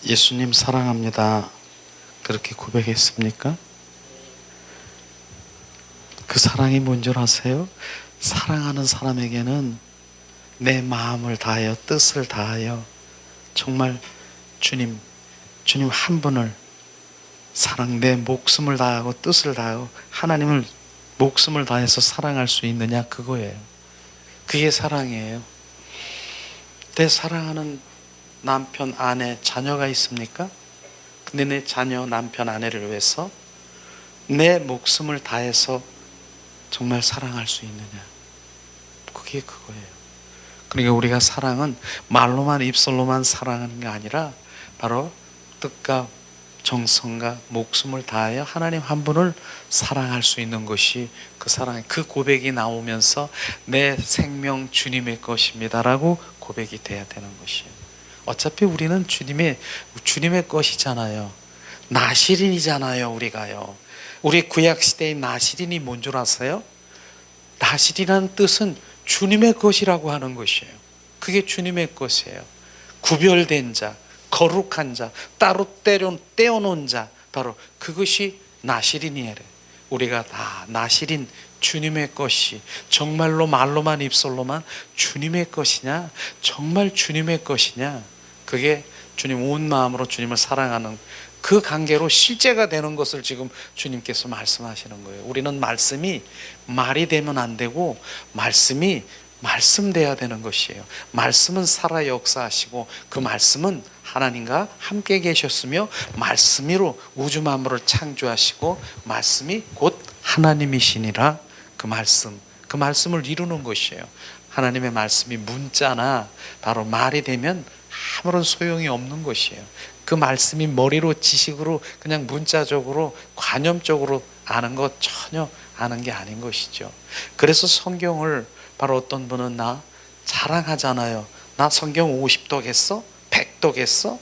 예수님 사랑합니다. 그렇게 고백했습니까? 그 사랑이 뭔 줄 아세요? 사랑하는 사람에게는 내 마음을 다하여 뜻을 다하여 정말 주님 한 분을 내 목숨을 다하고 뜻을 다하고 하나님을 목숨을 다해서 사랑할 수 있느냐, 그거예요. 그게 사랑이에요. 내 사랑하는 남편, 아내, 자녀가 있습니까? 근데 내 자녀, 남편, 아내를 위해서 내 목숨을 다해서 정말 사랑할 수 있느냐, 그게 그거예요. 그러니까 우리가 사랑은 말로만, 입술로만 사랑하는 게 아니라 바로 뜻과 정성과 목숨을 다하여 하나님 한 분을 사랑할 수 있는 것이 그 사랑, 그 고백이 나오면서 내 생명 주님의 것입니다라고 고백이 돼야 되는 것이에요. 어차피 우리는 주님의 것이잖아요. 나시린이잖아요. 우리가요. 우리 구약시대의 나시린이 뭔 줄 아세요? 나시린이라는 뜻은 주님의 것이라고 하는 것이에요. 그게 주님의 것이에요. 구별된 자, 거룩한 자, 따로 떼어놓은 자, 바로 그것이 나시린이에요. 우리가 다 나시린 주님의 것이 정말로 말로만, 입술로만 주님의 것이냐, 정말 주님의 것이냐, 그게 주님 온 마음으로 주님을 사랑하는 그 관계로 실제가 되는 것을 지금 주님께서 말씀하시는 거예요. 우리는 말씀이 말이 되면 안 되고 말씀이 말씀돼야 되는 것이에요. 말씀은 살아 역사하시고 그 말씀은 하나님과 함께 계셨으며 말씀으로 우주 만물을 창조하시고 말씀이 곧 하나님이시니라. 그 말씀을 이루는 것이에요. 하나님의 말씀이 문자나 바로 말이 되면 아무런 소용이 없는 것이에요. 그 말씀이 머리로 지식으로 그냥 문자적으로 관념적으로 아는 것 전혀 아는 게 아닌 것이죠. 그래서 성경을 바로 어떤 분은 나 자랑하잖아요. 나 성경 50독 했어? 100독 했어?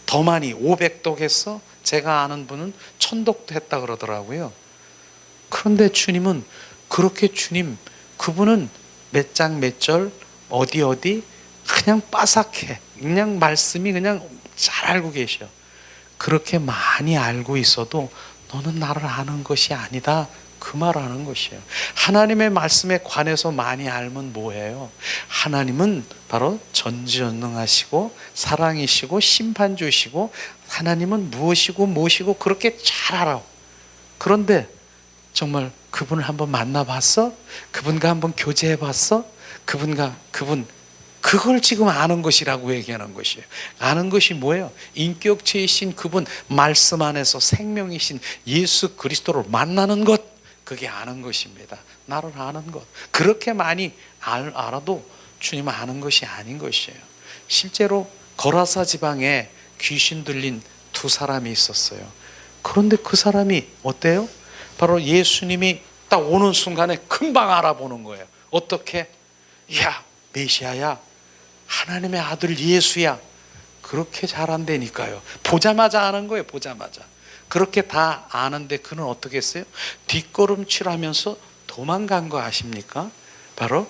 더 많이 500독 했어? 제가 아는 분은 1000독도 했다 그러더라고요. 그런데 주님은 그렇게 그분은 몇 장 몇 절 어디 그냥 빠삭해. 그냥 말씀이 그냥 잘 알고 계셔. 그렇게 많이 알고 있어도 너는 나를 아는 것이 아니다, 그 말하는 것이에요. 하나님의 말씀에 관해서 많이 알면 뭐예요? 하나님은 바로 전지전능하시고 사랑이시고 심판주시고 하나님은 무엇이고 그렇게 잘 알아. 그런데 정말 그분을 한번 만나봤어? 그분과 한번 교제해봤어? 그걸 지금 아는 것이라고 얘기하는 것이에요. 아는 것이 뭐예요? 인격체이신 그분, 말씀 안에서 생명이신 예수 그리스도를 만나는 것, 그게 아는 것입니다. 나를 아는 것. 그렇게 많이 알아도 주님을 아는 것이 아닌 것이에요. 실제로 거라사 지방에 귀신 들린 두 사람이 있었어요. 그런데 그 사람이 어때요? 바로 예수님이 딱 오는 순간에 금방 알아보는 거예요. 어떻게? 야, 메시아야, 하나님의 아들 예수야. 그렇게 잘한다니까요. 보자마자 아는 거예요. 보자마자. 그렇게 다 아는데 그는 어떻게 했어요? 뒷걸음질하면서 도망간 거 아십니까? 바로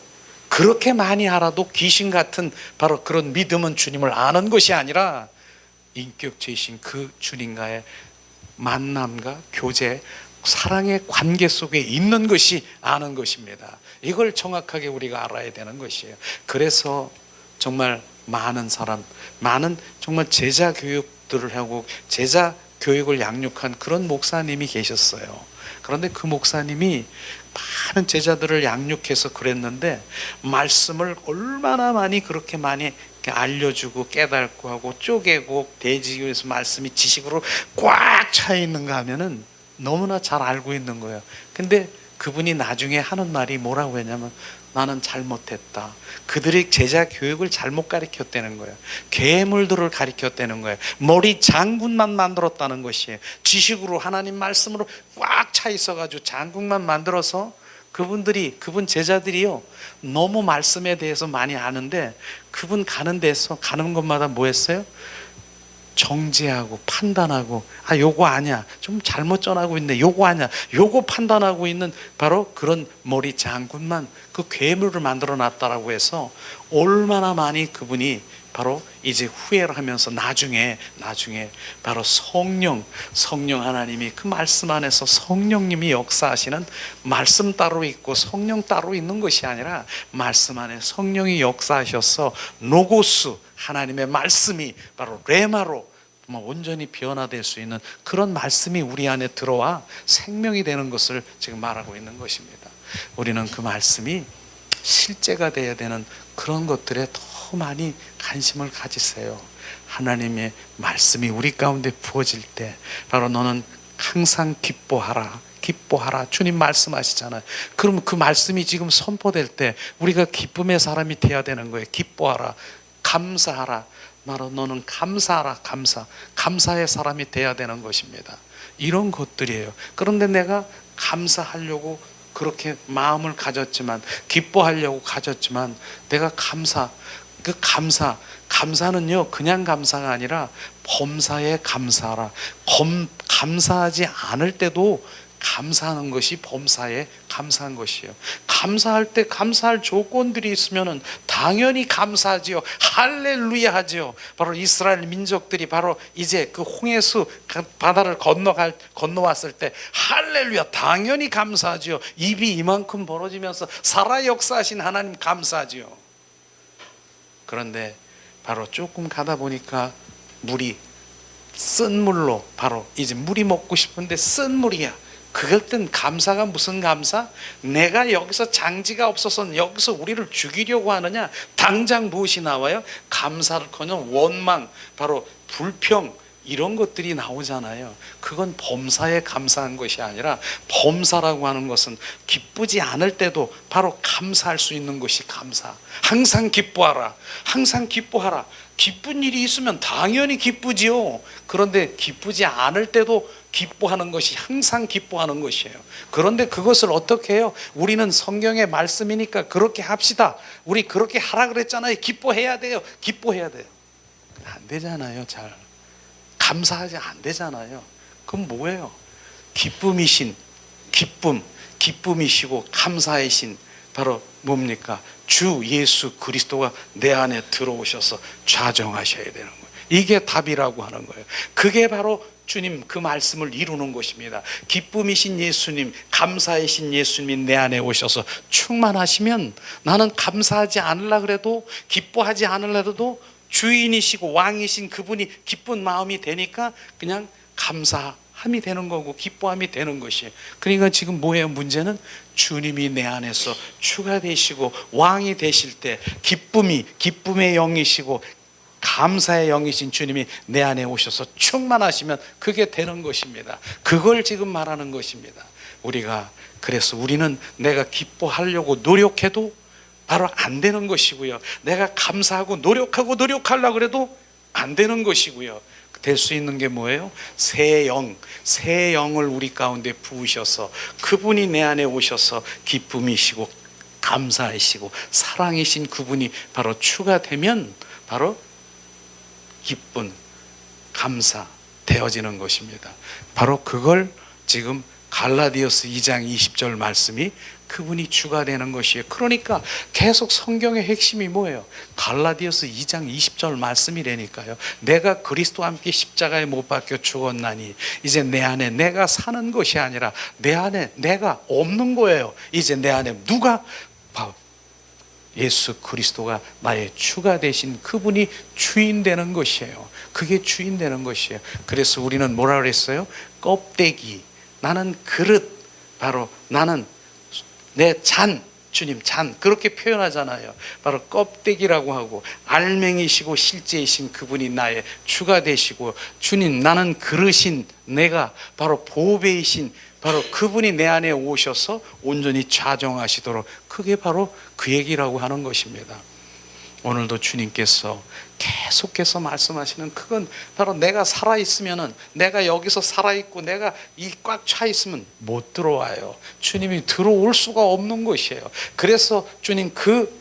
그렇게 많이 알아도 귀신 같은 바로 그런 믿음은 주님을 아는 것이 아니라 인격체이신 그 주님과의 만남과 교제, 사랑의 관계 속에 있는 것이 아는 것입니다. 이걸 정확하게 우리가 알아야 되는 것이에요. 그래서 정말 많은 정말 제자 교육들을 하고 제자 교육을 양육한 그런 목사님이 계셨어요. 그런데 그 목사님이 많은 제자들을 양육해서 그랬는데 말씀을 얼마나 그렇게 많이 알려주고 깨닫고 하고 쪼개고 대지교에서 말씀이 지식으로 꽉 차 있는가 하면은 너무나 잘 알고 있는 거예요. 근데 그분이 나중에 하는 말이 뭐라고 했냐면 나는 잘못했다. 그들이 제자 교육을 잘못 가르쳤다는 거예요. 괴물들을 가르쳤다는 거예요. 머리 장군만 만들었다는 것이에요. 지식으로 하나님 말씀으로 꽉 차 있어가지고 장군만 만들어서 그분 제자들이요 너무 말씀에 대해서 많이 아는데 그분 가는 곳마다 뭐 했어요? 정죄하고 판단하고 요거 아니야, 좀 잘못 전하고 있네, 요거 아니야, 요거 판단하고 있는 바로 그런 머리 장군만 그 괴물을 만들어 놨다라고 해서 얼마나 많이 그분이 바로 이제 후회를 하면서 나중에 바로 성령 하나님이 그 말씀 안에서 성령님이 역사하시는, 말씀 따로 있고 성령 따로 있는 것이 아니라 말씀 안에 성령이 역사하셔서 로고스, 하나님의 말씀이 바로 레마로 온전히 변화될 수 있는 그런 말씀이 우리 안에 들어와 생명이 되는 것을 지금 말하고 있는 것입니다. 우리는 그 말씀이 실제가 되어야 되는 그런 것들에 더 많이 관심을 가지세요. 하나님의 말씀이 우리 가운데 부어질 때 바로 너는 항상 기뻐하라, 주님 말씀하시잖아요. 그럼 그 말씀이 지금 선포될 때 우리가 기쁨의 사람이 되어야 되는 거예요. 기뻐하라, 감사하라. 바로 너는 감사하라, 감사의 사람이 되어야 되는 것입니다. 이런 것들이에요. 그런데 내가 감사하려고 그렇게 마음을 가졌지만, 기뻐하려고 가졌지만, 내가 감사는요 그냥 감사가 아니라 범사에 감사하라. 감사하지 않을 때도 감사하는 것이 범사에 감사한 것이에요. 감사할 때 감사할 조건들이 있으면 당연히 감사하지요. 할렐루야 하지요. 바로 이스라엘 민족들이 바로 이제 그 홍해수 바다를 건너왔을 때 할렐루야, 당연히 감사하지요. 입이 이만큼 벌어지면서 살아 역사하신 하나님 감사하지요. 그런데 바로 조금 가다 보니까 물이 쓴 물로, 바로 이제 물이 먹고 싶은데 쓴 물이야. 그럴 땐 감사가 무슨 감사? 내가 여기서 장지가 없어서 여기서 우리를 죽이려고 하느냐? 당장 무엇이 나와요? 감사를커녕 원망, 바로 불평, 이런 것들이 나오잖아요. 그건 범사에 감사한 것이 아니라, 범사라고 하는 것은 기쁘지 않을 때도 바로 감사할 수 있는 것이 감사. 항상 기뻐하라, 기쁜 일이 있으면 당연히 기쁘지요. 그런데 기쁘지 않을 때도 기뻐하는 것이, 항상 기뻐하는 것이에요. 그런데 그것을 어떻게 해요? 우리는 성경의 말씀이니까 그렇게 합시다, 우리 그렇게 하라 그랬잖아요. 기뻐해야 돼요. 안 되잖아요. 잘 감사하지 안 되잖아요. 그럼 뭐예요? 기쁨이시고 감사이신 바로 뭡니까? 주 예수 그리스도가 내 안에 들어오셔서 좌정하셔야 되는 거예요. 이게 답이라고 하는 거예요. 그게 바로 주님 그 말씀을 이루는 것입니다. 기쁨이신 예수님, 감사이신 예수님이 내 안에 오셔서 충만하시면, 나는 감사하지 않으려 그래도, 기뻐하지 않으려도 주인이시고 왕이신 그분이 기쁜 마음이 되니까 그냥 감사함이 되는 거고 기뻐함이 되는 것이에요. 그러니까 지금 뭐예요? 문제는 주님이 내 안에서 주가 되시고 왕이 되실 때, 기쁨의 영이시고 감사의 영이신 주님이 내 안에 오셔서 충만하시면 그게 되는 것입니다. 그걸 지금 말하는 것입니다. 그래서 우리는 내가 기뻐하려고 노력해도 바로 안 되는 것이고요. 내가 감사하고 노력하려고 해도 안 되는 것이고요. 될 수 있는 게 뭐예요? 새 영을 우리 가운데 부으셔서 그분이 내 안에 오셔서 기쁨이시고 감사이시고 사랑이신 그분이 바로 추가되면 바로 기쁨, 감사 되어지는 것입니다. 바로 그걸 지금 갈라디아서 2장 20절 말씀이 그분이 주가 되는 것이에요. 그러니까 계속 성경의 핵심이 뭐예요? 갈라디아서 2장 20절 말씀이라니까요. 내가 그리스도와 함께 십자가에 못 박혀 죽었나니 이제 내 안에 내가 사는 것이 아니라 내 안에 내가 없는 거예요. 이제 내 안에 누가? 예수 그리스도가 나의 주가 되신 그분이 주인 되는 것이에요. 그게 주인 되는 것이에요. 그래서 우리는 뭐라 그랬어요? 껍데기, 나는 그릇, 바로 나는 내 잔, 주님 잔, 그렇게 표현하잖아요. 바로 껍데기라고 하고, 알맹이시고 실제이신 그분이 나의 주가 되시고, 주님 나는 그릇인 내가 바로 보배이신 바로 그분이 내 안에 오셔서 온전히 좌정하시도록, 그게 바로 그 얘기라고 하는 것입니다. 오늘도 주님께서 계속해서 말씀하시는, 그건 바로 내가 살아있으면은, 내가 여기서 살아있고 내가 이 꽉 차 있으면 못 들어와요. 주님이 들어올 수가 없는 것이에요. 그래서 주님 그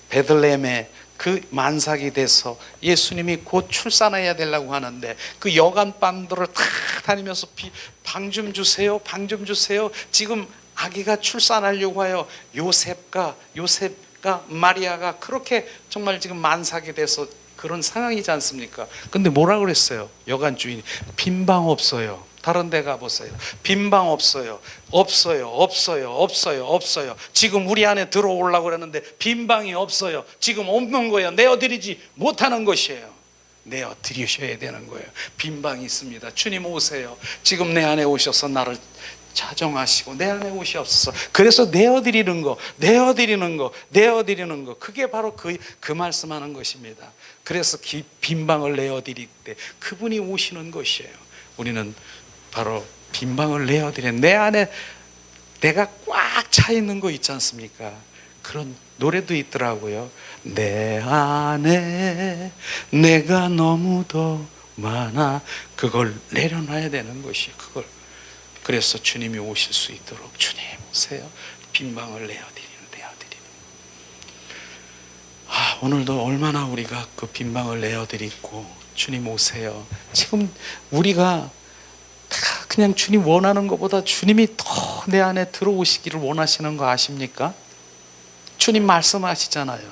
베들레헴에 그 만삭이 돼서 예수님이 곧 출산해야 되려고 하는데, 그 여간 밤들을 다 다니면서 방 좀 주세요, 방 좀 주세요. 지금 아기가 출산하려고 하여 요셉과 마리아가 그렇게 정말 지금 만삭이 돼서 그런 상황이지 않습니까? 근데 뭐라 그랬어요? 여관 주인이 빈방 없어요. 다른 데 가보세요. 빈방 없어요. 없어요. 없어요. 없어요. 없어요. 지금 우리 안에 들어오려고 그러는데 빈방이 없어요. 지금 없는 거예요. 내어드리지 못하는 것이에요. 내어드리셔야 되는 거예요. 빈방이 있습니다. 주님 오세요. 지금 내 안에 오셔서 나를 자정하시고 내 안에 오시옵소서. 그래서 내어드리는 거, 내어드리는 거, 내어드리는 거, 그게 바로 그 말씀하는 것입니다. 그래서 빈방을 내어드릴 때 그분이 오시는 것이에요. 우리는 바로 빈방을 내어드리는, 내 안에 내가 꽉 차 있는 거 있지 않습니까? 그런 노래도 있더라고요. 내 안에 내가 너무도 많아. 그걸 내려놔야 되는 것이 그걸. 그래서 주님이 오실 수 있도록 주님 오세요. 빈방을 내어드리는. 오늘도 얼마나 우리가 그 빈방을 내어드리고 주님 오세요. 지금 우리가 그냥 주님 원하는 것보다 주님이 더 내 안에 들어오시기를 원하시는 거 아십니까? 주님 말씀하시잖아요.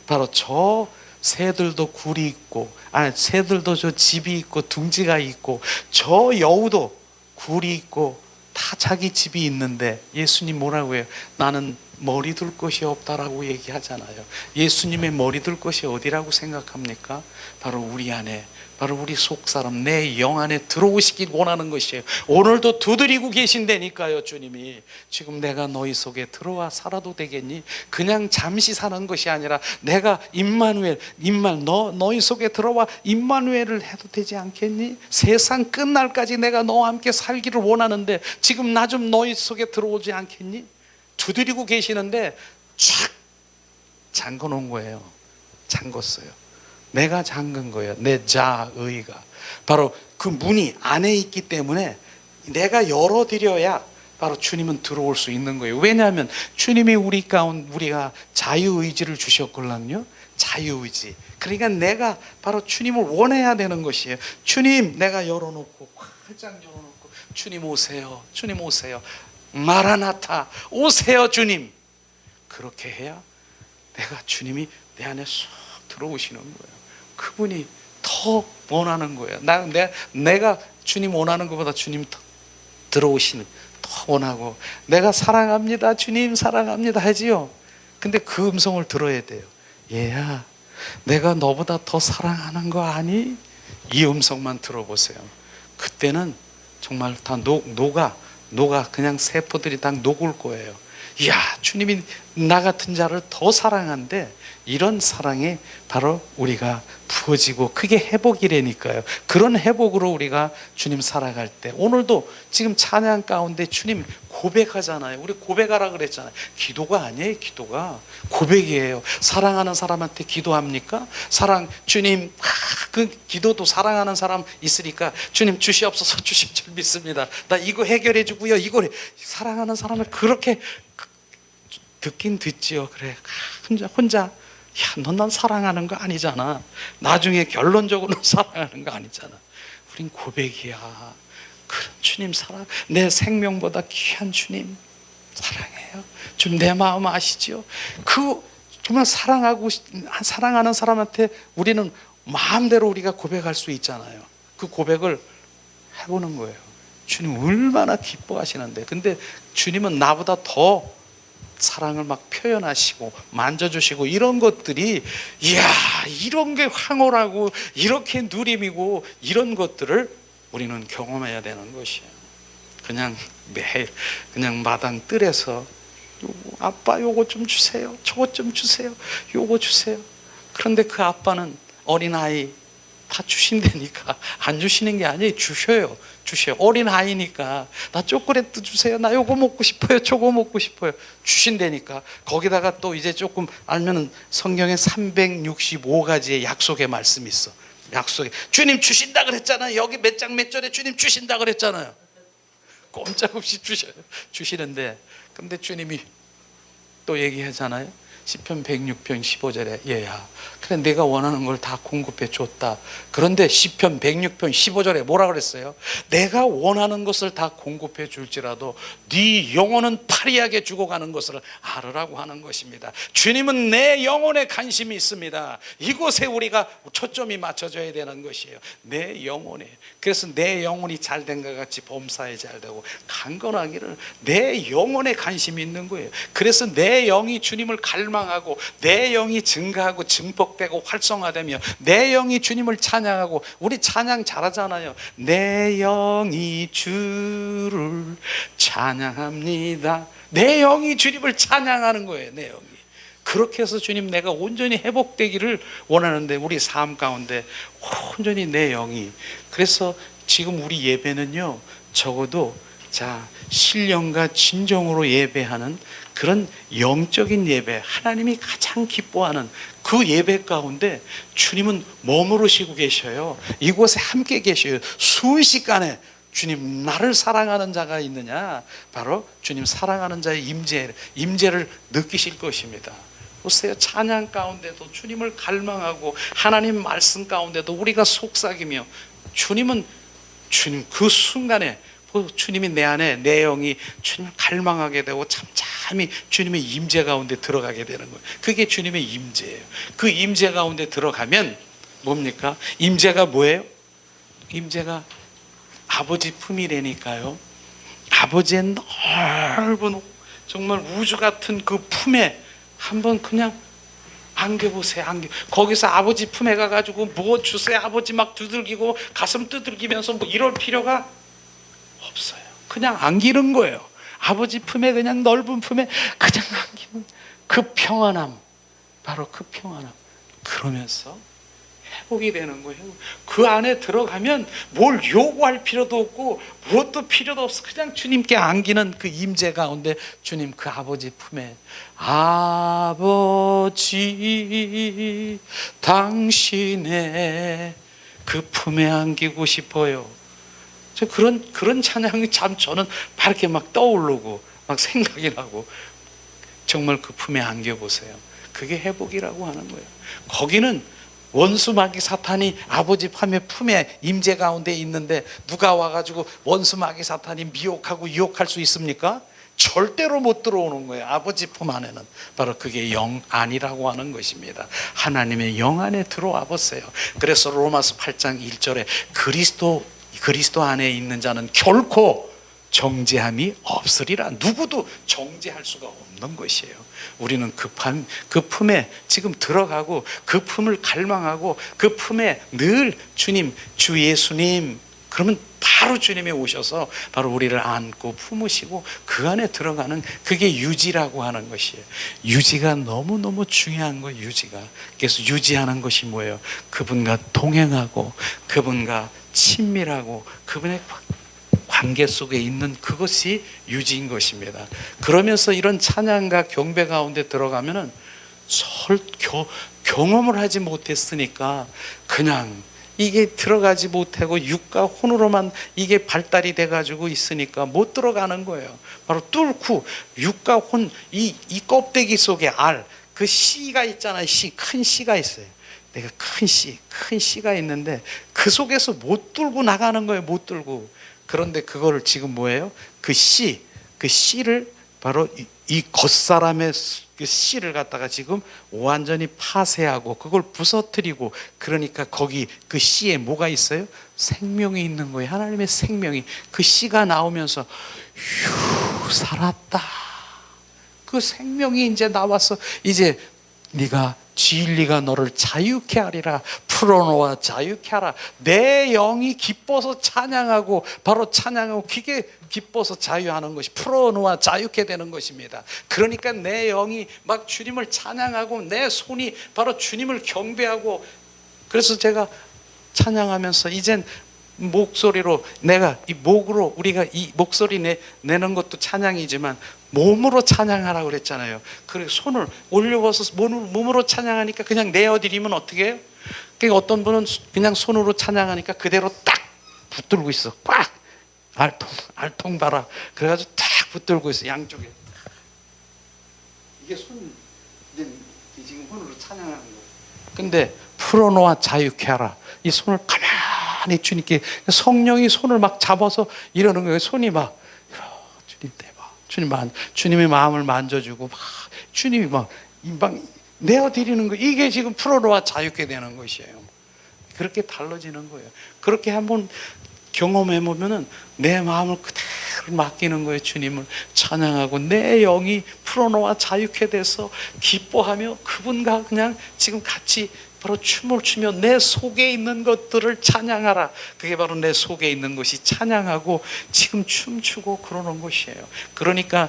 바로 저 새들도 굴이 있고, 새들도 저 집이 있고 둥지가 있고, 저 여우도 굴이 있고 다 자기 집이 있는데 예수님 뭐라고 해요? 나는 머리 둘 것이 없다라고 얘기하잖아요. 예수님의 머리 둘 것이 어디라고 생각합니까? 바로 우리 안에, 바로 우리 속사람, 내 영 안에 들어오시길 원하는 것이에요. 오늘도 두드리고 계신다니까요. 주님이 지금 내가 너희 속에 들어와 살아도 되겠니? 그냥 잠시 사는 것이 아니라 내가 임마누엘, 너희 속에 들어와 임마누엘을 해도 되지 않겠니? 세상 끝날까지 내가 너와 함께 살기를 원하는데 지금 나 좀 너희 속에 들어오지 않겠니? 두드리고 계시는데 쫙 잠궈 놓은 거예요. 잠궜어요. 내가 잠근 거예요. 내 자의가. 바로 그 문이 안에 있기 때문에 내가 열어드려야 바로 주님은 들어올 수 있는 거예요. 왜냐하면 주님이 우리가 자유의지를 주셨걸랑요. 자유의지. 그러니까 내가 바로 주님을 원해야 되는 것이에요. 주님, 내가 열어놓고 활짝 열어놓고 주님 오세요. 주님 오세요. 마라나타 오세요 주님. 그렇게 해야 내가 주님이 내 안에 쏙 들어오시는 거예요. 그분이 더 원하는 거예요. 내가 주님 원하는 것보다 주님 더 들어오시는 더 원하고, 내가 사랑합니다 주님 사랑합니다 하지요. 근데 그 음성을 들어야 돼요. 얘야, 내가 너보다 더 사랑하는 거 아니? 이 음성만 들어보세요. 그때는 정말 다 녹아 그냥 세포들이 다 녹을 거예요. 이야, 주님이 나 같은 자를 더 사랑한데 이런 사랑이 바로 우리가 부어지고 그게 회복이라니까요. 그런 회복으로 우리가 주님 살아갈 때, 오늘도 지금 찬양 가운데 주님 고백하잖아요. 우리 고백하라 그랬잖아요. 기도가 아니에요. 기도가 고백이에요. 사랑하는 사람한테 기도합니까? 주님, 그 기도도 사랑하는 사람 있으니까 주님 주시옵소서 주실 줄 믿습니다. 나 이거 해결해 주고요. 이걸 사랑하는 사람을 그렇게 듣긴 듣지요. 그래, 혼자 야, 넌 난 사랑하는 거 아니잖아. 나중에 결론적으로는 사랑하는 거 아니잖아. 우린 고백이야. 그런 주님 사랑, 내 생명보다 귀한 주님 사랑해요. 주님 내 마음 아시죠? 정말 사랑하는 사람한테 우리는 마음대로 우리가 고백할 수 있잖아요. 그 고백을 해보는 거예요. 주님 얼마나 기뻐하시는데. 근데 주님은 나보다 더 사랑을 막 표현하시고 만져주시고 이런 것들이, 이야, 이런 게 황홀하고 이렇게 누림이고 이런 것들을 우리는 경험해야 되는 것이에요. 그냥 매일 그냥 마당 뜰에서 아빠 요거 좀 주세요, 저거 좀 주세요, 요거 주세요. 그런데 그 아빠는 어린아이 다 주신다니까 안 주시는 게 아니에요. 주셔요. 어린아이니까 나 초콜릿도 주세요, 나 요거 먹고 싶어요, 저거 먹고 싶어요. 주신다니까. 거기다가 또 이제 조금 알면은 성경에 365가지의 약속의 말씀이 있어. 약속에 주님 주신다 그랬잖아요. 여기 몇 장 몇 절에 주님 주신다 그랬잖아요. 꼼짝없이 주시는데, 근데 주님이 또 얘기하잖아요. 시편 106편 15절에 얘야, 그래 내가 원하는 걸 다 공급해 줬다. 그런데 시편 106편 15절에 뭐라 그랬어요? 내가 원하는 것을 다 공급해 줄지라도 네 영혼은 파리하게 죽어가는 것을 알으라고 하는 것입니다. 주님은 내 영혼에 관심이 있습니다. 이곳에 우리가 초점이 맞춰져야 되는 것이에요. 내 영혼에. 그래서 내 영혼이 잘된 것 같이 범사에 잘되고 강건하기를, 내 영혼에 관심이 있는 거예요. 그래서 내 영이 주님을 갈망하고 내 영이 증가하고 증폭되고 활성화되며 내 영이 주님을 찬양하고, 우리 찬양 잘하잖아요. 내 영이 주를 찬양합니다. 내 영이 주님을 찬양하는 거예요. 내 영이. 그렇게 해서 주님 내가 온전히 회복되기를 원하는데 우리 삶 가운데 온전히 내 영이. 그래서 지금 우리 예배는요, 적어도 신령과 진정으로 예배하는 그런 영적인 예배, 하나님이 가장 기뻐하는 그 예배 가운데 주님은 머무르시고 계셔요. 이곳에 함께 계셔요. 순식간에 주님, 나를 사랑하는 자가 있느냐? 바로 주님 사랑하는 자의 임재를 느끼실 것입니다. 보세요. 찬양 가운데도 주님을 갈망하고 하나님 말씀 가운데도 우리가 속삭이며 주님 그 순간에 주님이 내 안에, 내 영이 주님을 갈망하게 되고 잠잠히 주님의 임재 가운데 들어가게 되는 거예요. 그게 주님의 임재예요. 그 임재 가운데 들어가면 뭡니까? 임재가 뭐예요? 임재가 아버지 품이라니까요. 아버지의 넓은 정말 우주 같은 그 품에 한번 그냥 안겨보세요. 거기서 아버지 품에 가가지고 뭐 주세요 아버지 막 두들기고 가슴 두들기면서 뭐 이럴 필요가 없어요. 그냥 안기는 거예요. 아버지 품에, 그냥 넓은 품에 그냥 안기는 그 평안함, 바로 그 평안함. 그러면서 회복이 되는 거예요. 그 안에 들어가면 뭘 요구할 필요도 없고 무엇도 필요도 없어. 그냥 주님께 안기는 그 임재 가운데 주님 그 아버지 품에, 아버지 당신의 그 품에 안기고 싶어요. 그런 찬양이 참 저는 이렇게 막 떠오르고 막 생각이 나고, 정말 그 품에 안겨보세요. 그게 회복이라고 하는 거예요. 거기는 원수 마귀 사탄이 아버지 품에 임재 가운데 있는데 누가 와가지고 원수 마귀 사탄이 미혹하고 유혹할 수 있습니까? 절대로 못 들어오는 거예요. 아버지 품 안에는. 바로 그게 영 안이라고 하는 것입니다. 하나님의 영 안에 들어와 보세요. 그래서 로마서 8장 1절에 그리스도 안에 있는 자는 결코 정죄함이 없으리라. 누구도 정죄할 수가 없는 것이에요. 우리는 그 품에 지금 들어가고 그 품을 갈망하고 그 품에 늘 주님, 주 예수님, 그러면 바로 주님이 오셔서 바로 우리를 안고 품으시고 그 안에 들어가는, 그게 유지라고 하는 것이에요. 유지가 너무너무 중요한 거예요. 유지가. 그래서 유지하는 것이 뭐예요? 그분과 동행하고 그분과 친밀하고 그분의 관계 속에 있는 그것이 유지인 것입니다. 그러면서 이런 찬양과 경배 가운데 들어가면은 경험을 하지 못했으니까 그냥 이게 들어가지 못하고 육과 혼으로만 이게 발달이 돼가지고 있으니까 못 들어가는 거예요. 바로 뚫고 육과 혼, 이 껍데기 속에 그 씨가 있잖아요. 큰 씨가 있어요. 내가 큰 씨가 있는데 그 속에서 못 뚫고 나가는 거예요. 못 뚫고. 그런데 그거를 지금 뭐예요? 그 씨를 바로 이 겉사람의 그 씨를 갖다가 지금 완전히 파쇄하고 그걸 부서뜨리고, 그러니까 거기 그 씨에 뭐가 있어요? 생명이 있는 거예요. 하나님의 생명이. 그 씨가 나오면서 살았다. 그 생명이 이제 나와서 이제 네가 진리가 너를 자유케 하리라. 풀어놓아 자유케 하라. 내 영이 기뻐서 찬양하고, 바로 찬양하고 그게 기뻐서 자유하는 것이 풀어놓아 자유케 되는 것입니다. 그러니까 내 영이 막 주님을 찬양하고 내 손이 바로 주님을 경배하고, 그래서 제가 찬양하면서 이젠 목소리로, 내가 이 목으로, 우리가 이 목소리 내는 것도 찬양이지만 몸으로 찬양하라고 그랬잖아요. 그리고 손을 올려서 몸으로 찬양하니까 그냥 내어드리면 어떻게 해요? 그러니까 어떤 분은 그냥 손으로 찬양하니까 그대로 딱 붙들고 있어. 꽉! 알통 봐라. 그래가지고 딱 붙들고 있어. 양쪽에. 이게 찬양하는 거예요. 근데 풀어놓아 자유케 하라. 이 손을 가만히 주님께, 성령이 손을 막 잡아서 이러는 거예요. 손이 막 주님 대박, 주님의 마음을 만져주고 막 주님이 막 내어드리는 거. 이게 지금 풀어놓아 자유케 되는 것이에요. 그렇게 달라지는 거예요. 그렇게 한번 경험해 보면은 내 마음을 그대로 맡기는 거예요. 주님을 찬양하고 내 영이 풀어놓아 자유케 돼서 기뻐하며 그분과 그냥 지금 같이 바로 춤을 추며 내 속에 있는 것들을 찬양하라. 그게 바로 내 속에 있는 것이 찬양하고 지금 춤추고 그러는 것이에요. 그러니까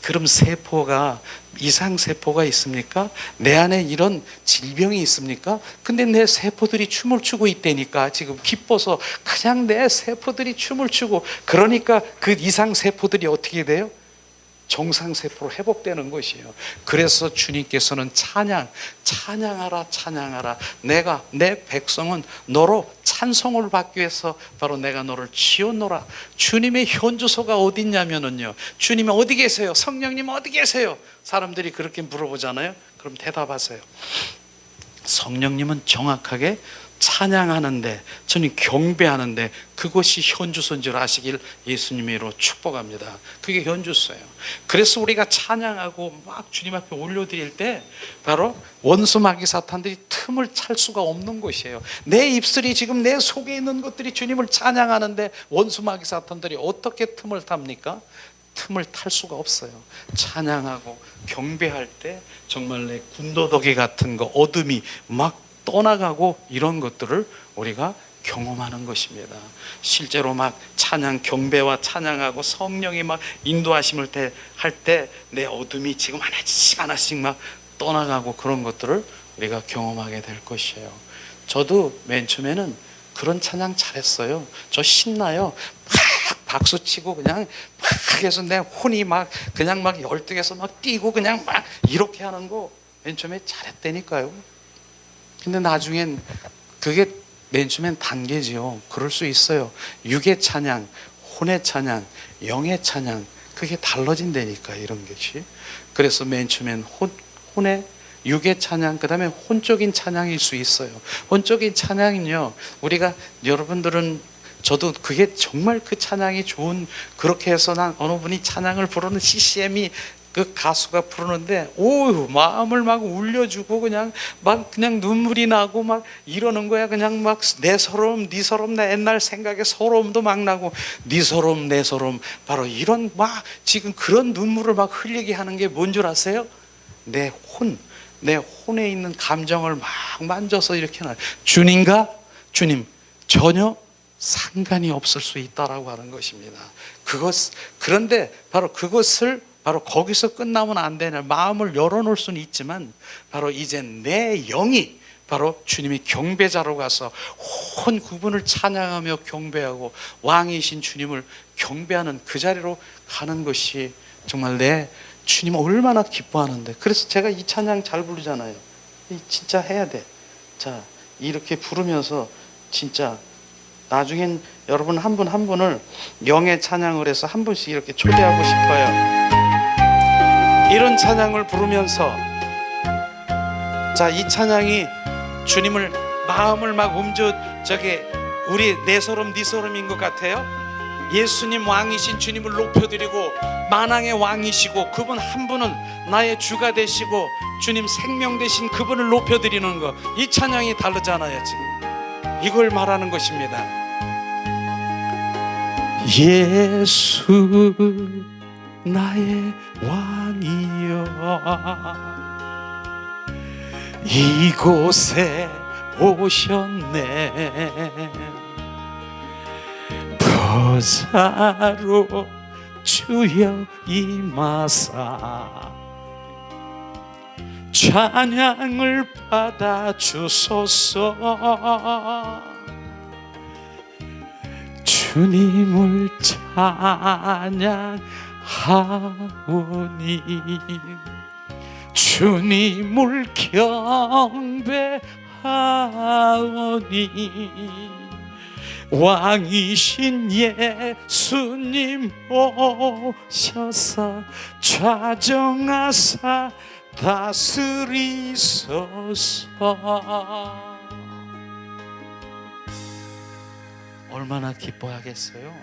그럼 세포가, 이상세포가 있습니까? 내 안에 이런 질병이 있습니까? 근데 내 세포들이 춤을 추고 있다니까. 지금 기뻐서 그냥 내 세포들이 춤을 추고, 그러니까 그 이상세포들이 어떻게 돼요? 정상세포로 회복되는 것이에요. 그래서 주님께서는 찬양하라 찬양하라. 내 백성은 너로 찬송을 받기 위해서 바로 내가 너를 지었노라. 주님의 현주소가 어디 있냐면은요, 주님이 어디 계세요? 성령님 어디 계세요? 사람들이 그렇게 물어보잖아요. 그럼 대답하세요. 성령님은 정확하게 찬양하는데, 저는 경배하는데 그것이 현주소인 줄 아시길 예수님으로 축복합니다. 그게 현주소예요. 그래서 우리가 찬양하고 막 주님 앞에 올려드릴 때 바로 원수 마귀 사탄들이 틈을 찰 수가 없는 것이에요. 내 입술이 지금 내 속에 있는 것들이 주님을 찬양하는데 원수 마귀 사탄들이 어떻게 틈을 탑니까? 틈을 탈 수가 없어요. 찬양하고 경배할 때 정말 내 군더더기 같은 거, 어둠이 막 떠나가고 이런 것들을 우리가 경험하는 것입니다. 실제로 막 찬양, 경배와 찬양하고 성령이 막 인도하심을 할 때 내 어둠이 지금 하나씩 막 떠나가고 그런 것들을 우리가 경험하게 될 것이에요. 저도 맨 처음에는 그런 찬양 잘했어요. 저 신나요. 막 박수치고 그냥 막 해서 내 혼이 막 그냥 막 열등해서 막 뛰고 그냥 막 이렇게 하는 거 맨 처음에 잘했다니까요. 근데 나중엔 그게 맨 처음엔 단계지요. 그럴 수 있어요. 육의 찬양, 혼의 찬양, 영의 찬양, 그게 달라진다니까 이런 것이. 그래서 맨 처음엔 혼의 육의 찬양, 그 다음에 혼적인 찬양일 수 있어요. 혼적인 찬양은요, 우리가, 여러분들은, 저도 그게 정말 그 찬양이 좋은, 그렇게 해서 난 어느 분이 찬양을 부르는 CCM이 그 가수가 부르는데 마음을 막 울려주고 그냥 눈물이 나고 막 이러는 거야. 그냥 막 내 서러움 네 서러움, 내 옛날 생각에 서러움도 막 나고 네 서러움 내 서러움, 바로 이런 막 지금 그런 눈물을 막 흘리게 하는 게 뭔 줄 아세요? 내 혼에 있는 감정을 막 만져서 이렇게 나, 주님 전혀 상관이 없을 수 있다라고 하는 것입니다. 그런데 바로 그것을 바로 거기서 끝나면 안 되는, 마음을 열어놓을 수는 있지만 바로 이제 내 영이 바로 주님의 경배자로 가서 온 그분을 찬양하며 경배하고 왕이신 주님을 경배하는 그 자리로 가는 것이 정말 내 주님 얼마나 기뻐하는데. 그래서 제가 이 찬양 잘 부르잖아요. 진짜 해야 돼. 자, 이렇게 부르면서 진짜 나중엔 여러분 한 분 한 분을 영의 찬양을 해서 한 분씩 이렇게 초대하고 싶어요. 이런 찬양을 부르면서, 자, 이 찬양이 주님을 마음을 막 우리 내 서름 네 서름인 것 같아요. 예수님 왕이신 주님을 높여드리고 만왕의 왕이시고 그분 한 분은 나의 주가 되시고 주님 생명 되신 그분을 높여드리는 거, 이 찬양이 다르잖아요. 지금 이걸 말하는 것입니다. 예수 나의 왕이여 이곳에 오셨네. 보좌로 주여 임하사 찬양을 받아 주소서. 주님을 찬양하오니 주님을 경배하오니 왕이신 예수님 오셔서 좌정하사 다스리소서. 얼마나 기뻐하겠어요.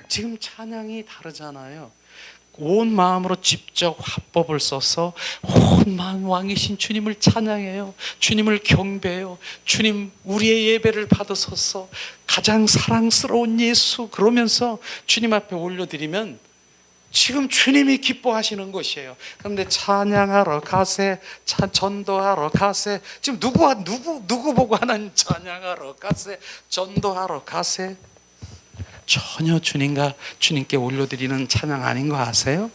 지금 찬양이 다르잖아요. 온 마음으로 직접 화법을 써서 온 마음 왕이신 주님을 찬양해요. 주님을 경배해요. 주님, 우리의 예배를 받으소서. 가장 사랑스러운 예수, 그러면서 주님 앞에 올려드리면 지금 주님이 기뻐하시는 것이에요. 그런데 찬양하러 가세, 전도하러 가세. 지금 누구 보고 하는 찬양하러 가세, 전도하러 가세. 전혀 주님께 올려드리는 찬양 아닌 거 아세요?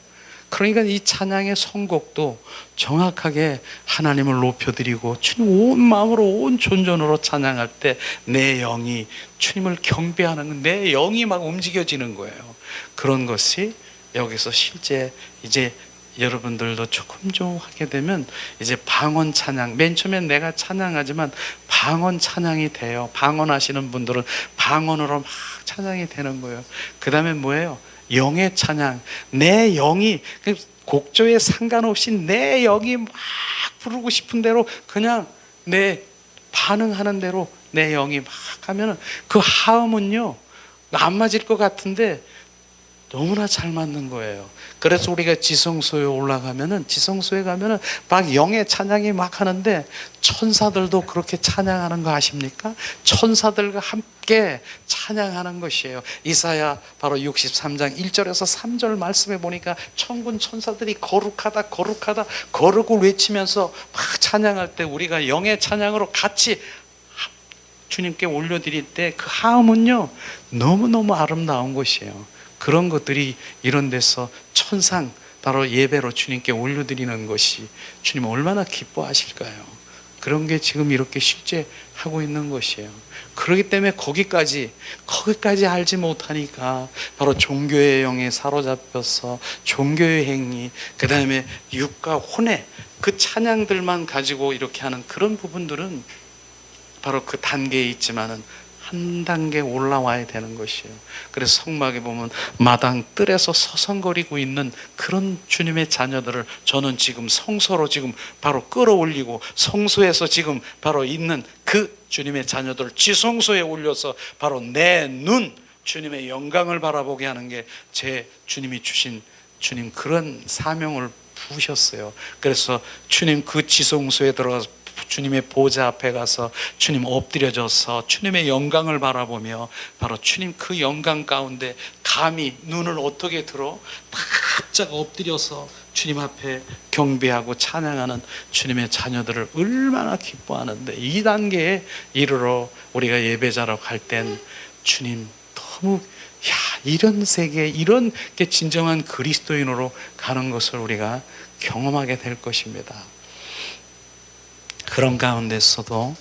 그러니까 이 찬양의 선곡도 정확하게 하나님을 높여드리고 주님 온 마음으로 온 존전으로 찬양할 때 내 영이 주님을 경배하는, 내 영이 막 움직여지는 거예요. 그런 것이 여기서 실제 이제 여러분들도 조금 좀 하게 되면 이제 방언 찬양, 맨 처음엔 내가 찬양하지만 방언 찬양이 돼요. 방언하시는 분들은 방언으로 막 찬양이 되는 거예요. 그 다음에 뭐예요? 영의 찬양. 내 영이 곡조에 상관없이 내 영이 막 부르고 싶은 대로 그냥 내 반응하는 대로 내 영이 막 하면은 그 하음은요 안 맞을 것 같은데 너무나 잘 맞는 거예요. 그래서 우리가 지성소에 올라가면은, 지성소에 가면은 막 영의 찬양이 막 하는데 천사들도 그렇게 찬양하는 거 아십니까? 천사들과 함께 찬양하는 것이에요. 이사야 바로 63장 1절에서 3절 말씀에 보니까 천군 천사들이 거룩하다 거룩하다 거룩을 외치면서 막 찬양할 때 우리가 영의 찬양으로 같이 주님께 올려드릴 때 그 하음은요 너무너무 아름다운 것이에요. 그런 것들이 이런 데서 천상 바로 예배로 주님께 올려드리는 것이 주님 얼마나 기뻐하실까요? 그런 게 지금 이렇게 실제 하고 있는 것이에요. 그렇기 때문에 거기까지 알지 못하니까 바로 종교의 영에 사로잡혀서 종교의 행위, 그 다음에 육과 혼의 그 찬양들만 가지고 이렇게 하는 그런 부분들은 바로 그 단계에 있지만은 한 단계 올라와야 되는 것이에요. 그래서 성막에 보면 마당 뜰에서 서성거리고 있는 그런 주님의 자녀들을 저는 지금 성소로 지금 바로 끌어올리고 성소에서 지금 바로 있는 그 주님의 자녀들을 지성소에 올려서 바로 내 눈 주님의 영광을 바라보게 하는 게 제 주님이 주신 주님 그런 사명을 부으셨어요. 그래서 주님 그 지성소에 들어가서 주님의 보좌 앞에 가서 주님 엎드려져서 주님의 영광을 바라보며 바로 주님 그 영광 가운데 감히 눈을 어떻게 들어 바짝 엎드려서 주님 앞에 경배하고 찬양하는 주님의 자녀들을 얼마나 기뻐하는데, 이 단계에 이르러 우리가 예배자로 갈 땐 주님 너무 이런 세계, 이런 게 진정한 그리스도인으로 가는 것을 우리가 경험하게 될 것입니다. 그런 가운데서도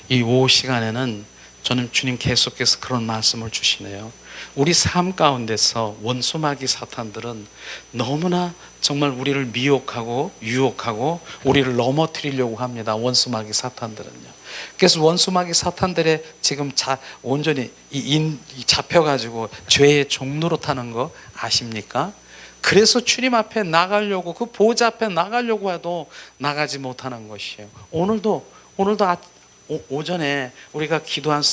이 오후 시간에는 저는 주님 계속해서 그런 말씀을 주시네요. 우리 삶 가운데서 원수마귀 사탄들은 너무나 정말 우리를 미혹하고 유혹하고 우리를 넘어뜨리려고 합니다. 원수마귀 사탄들은요. 그래서 원수마귀 사탄들의 지금 온전히 잡혀가지고 죄의 종로로 타는 거 아십니까? 그래서 주님 앞에 나가려고, 그 보좌 앞에 나가려고 해도 나가지 못하는 것이에요. 오늘도 오전에 우리가 기도한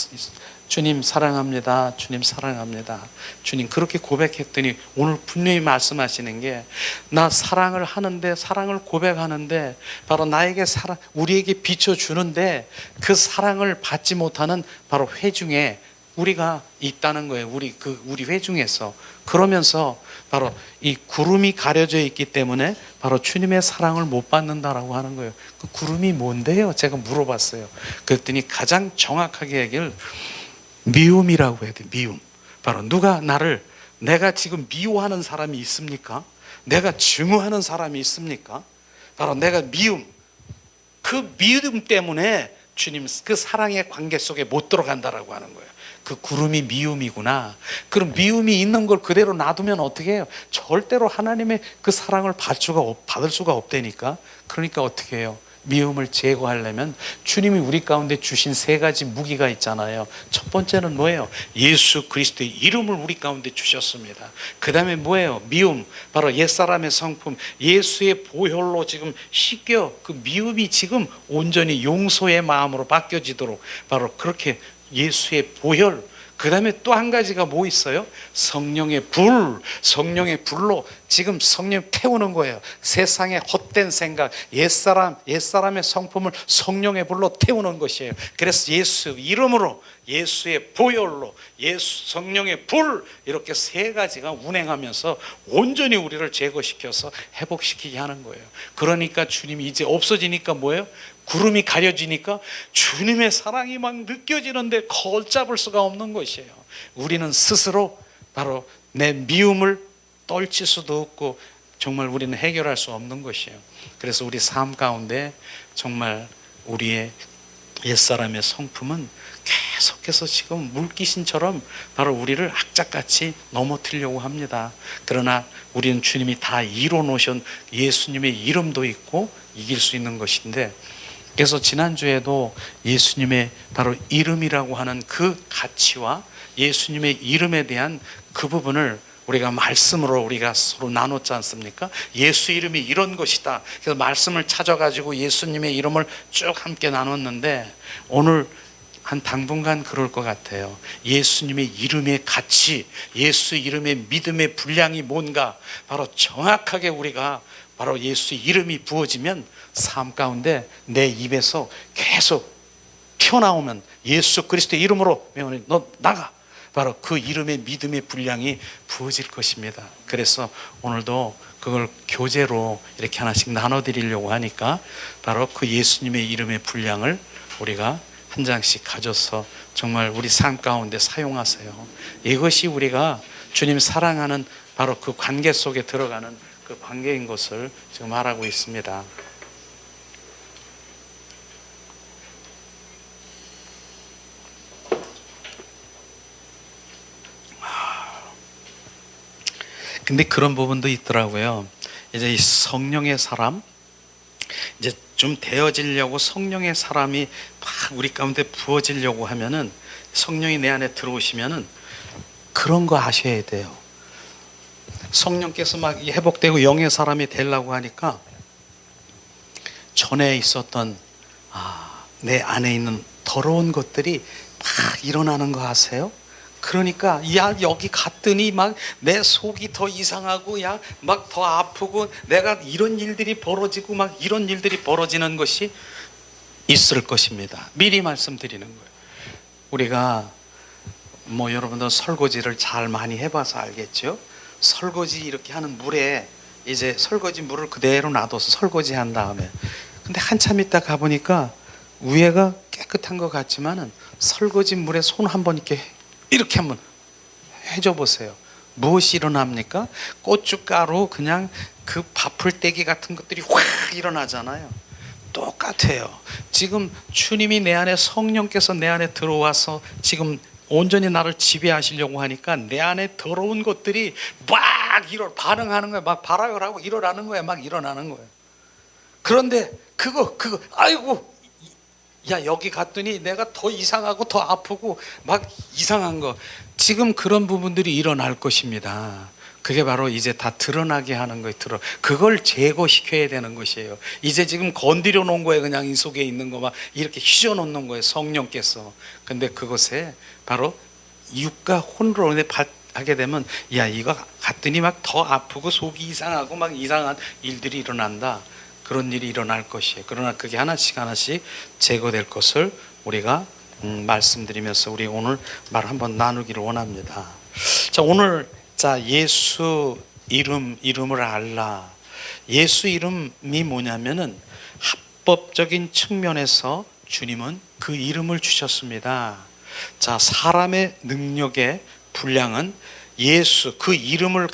주님 사랑합니다, 주님 사랑합니다, 주님 그렇게 고백했더니 오늘 분명히 말씀하시는 게, 나 사랑을 하는데, 사랑을 고백하는데 바로 나에게 우리에게 비춰주는데 그 사랑을 받지 못하는 바로 회중에 우리가 있다는 거예요. 우리 회중에서. 그러면서 바로 이 구름이 가려져 있기 때문에 바로 주님의 사랑을 못 받는다라고 하는 거예요. 그 구름이 뭔데요? 제가 물어봤어요. 그랬더니 가장 정확하게 얘기를 미움이라고 해야 돼. 미움. 바로 내가 지금 미워하는 사람이 있습니까? 내가 증오하는 사람이 있습니까? 바로 내가 그 미움 때문에 주님 그 사랑의 관계 속에 못 들어간다라고 하는 거예요. 그 구름이 미움이구나. 그럼 미움이 있는 걸 그대로 놔두면 어떻게 해요? 절대로 하나님의 그 사랑을 받을 수가 없다니까. 그러니까 어떻게 해요? 미움을 제거하려면 주님이 우리 가운데 주신 세 가지 무기가 있잖아요. 첫 번째는 뭐예요? 예수 그리스도의 이름을 우리 가운데 주셨습니다. 그 다음에 뭐예요? 미움, 바로 옛사람의 성품, 예수의 보혈로 지금 씻겨 그 미움이 지금 온전히 용서의 마음으로 바뀌어지도록 바로 그렇게 예수의 보혈, 그 다음에 또 한 가지가 뭐 있어요? 성령의 불, 성령의 불로 지금 성령 태우는 거예요. 세상의 헛된 생각, 옛사람의 성품을 성령의 불로 태우는 것이에요. 그래서 예수 이름으로, 예수의 보혈로, 예수 성령의 불, 이렇게 세 가지가 운행하면서 온전히 우리를 제거시켜서 회복시키게 하는 거예요. 그러니까 주님이 이제 없어지니까 뭐예요? 구름이 가려지니까 주님의 사랑이 막 느껴지는데 걷잡을 수가 없는 것이에요. 우리는 스스로 바로 내 미움을 떨칠 수도 없고 정말 우리는 해결할 수 없는 것이에요. 그래서 우리 삶 가운데 정말 우리의 옛사람의 성품은 계속해서 지금 물귀신처럼 바로 우리를 악착같이 넘어뜨리려고 합니다. 그러나 우리는 주님이 다 이뤄놓으신 예수님의 이름도 있고 이길 수 있는 것인데, 그래서 지난주에도 예수님의 바로 이름이라고 하는 그 가치와 예수님의 이름에 대한 그 부분을 우리가 말씀으로 우리가 서로 나눴지 않습니까? 예수 이름이 이런 것이다. 그래서 말씀을 찾아가지고 예수님의 이름을 쭉 함께 나눴는데, 오늘 한 당분간 그럴 것 같아요. 예수님의 이름의 가치, 예수 이름의 믿음의 분량이 뭔가 바로 정확하게 우리가 바로 예수 이름이 부어지면 삶 가운데 내 입에서 계속 튀어나오면 예수 그리스도의 이름으로 명하니 너 나가, 바로 그 이름의 믿음의 분량이 부어질 것입니다. 그래서 오늘도 그걸 교재로 이렇게 하나씩 나눠드리려고 하니까 바로 그 예수님의 이름의 분량을 우리가 한 장씩 가져서 정말 우리 삶 가운데 사용하세요. 이것이 우리가 주님 사랑하는 바로 그 관계 속에 들어가는 그 관계인 것을 지금 말하고 있습니다. 근데 그런 부분도 있더라고요. 이제 이 성령의 사람, 이제 좀 되어지려고 성령의 사람이 막 우리 가운데 부어지려고 하면은, 성령이 내 안에 들어오시면은 그런 거 아셔야 돼요. 성령께서 막 회복되고 영의 사람이 되려고 하니까 전에 있었던 내 안에 있는 더러운 것들이 막 일어나는 거 아세요? 그러니까 야 여기 갔더니 막 내 속이 더 이상하고 야 막 더 아프고 내가 이런 일들이 벌어지고 막 이런 일들이 벌어지는 것이 있을 것입니다. 미리 말씀드리는 거예요. 우리가 뭐 여러분들 설거지를 잘 많이 해봐서 알겠죠? 설거지 이렇게 하는 물에 이제 설거지 물을 그대로 놔둬서 설거지 한 다음에, 근데 한참 있다 가보니까 위에가 깨끗한 것 같지만은 설거지 물에 손 한번 이렇게 한번 해줘 보세요. 무엇이 일어납니까? 고춧가루 그냥 그 밥풀떼기 같은 것들이 확 일어나잖아요. 똑같아요. 지금 주님이 내 안에, 성령께서 내 안에 들어와서 지금 온전히 나를 지배하시려고 하니까 내 안에 더러운 것들이 막 반응하는 거예요. 막 발악을 하고 일어나는 거예요. 막 일어나는 거예요. 그런데 그거 아이고 야 여기 갔더니 내가 더 이상하고 더 아프고 막 이상한 거, 지금 그런 부분들이 일어날 것입니다. 그게 바로 이제 다 드러나게 하는 거예요. 그걸 제거시켜야 되는 것이에요. 이제 지금 건드려 놓은 거예요. 그냥 이 속에 있는 거 막 이렇게 휘저 놓는 거예요, 성령께서. 근데 그것에 바로 육과 혼으로 하게 되면 야 이거 갔더니 막 더 아프고 속이 이상하고 막 이상한 일들이 일어난다. 그런 일이 일어날 것이에요. 그러나 그게 하나씩 제거될 것을 우리가 말씀드리면서 우리 오늘 말 한번 나누기를 원합니다. 자, 오늘 예수 이름을 알라. 예수 이름이 뭐냐면은 합법적인 측면에서 주님은 그 이름을 주셨습니다. 자, 사람의 능력의 분량은 예수 그 이름을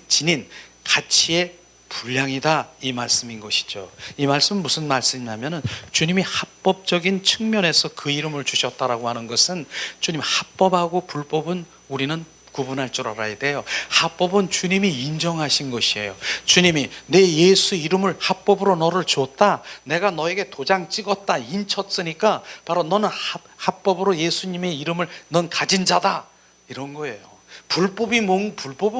지닌 가치의 분량이다, 이 말씀인 것이죠. 이 말씀은 무슨 말씀이냐면은 주님이 합법적인 측면에서 그 이름을 주셨다라고 하는 것은, 주님 합법하고 불법은 우리는 구분할 줄 알아야 돼요. 합법은 주님이 인정하신 것이에요. 주님이 내 예수 이름을 합법으로 너를 줬다, 내가 너에게 도장 찍었다, 인쳤으니까 바로 너는 합법으로 예수님의 이름을 넌 가진 자다, 이런 거예요. 불법은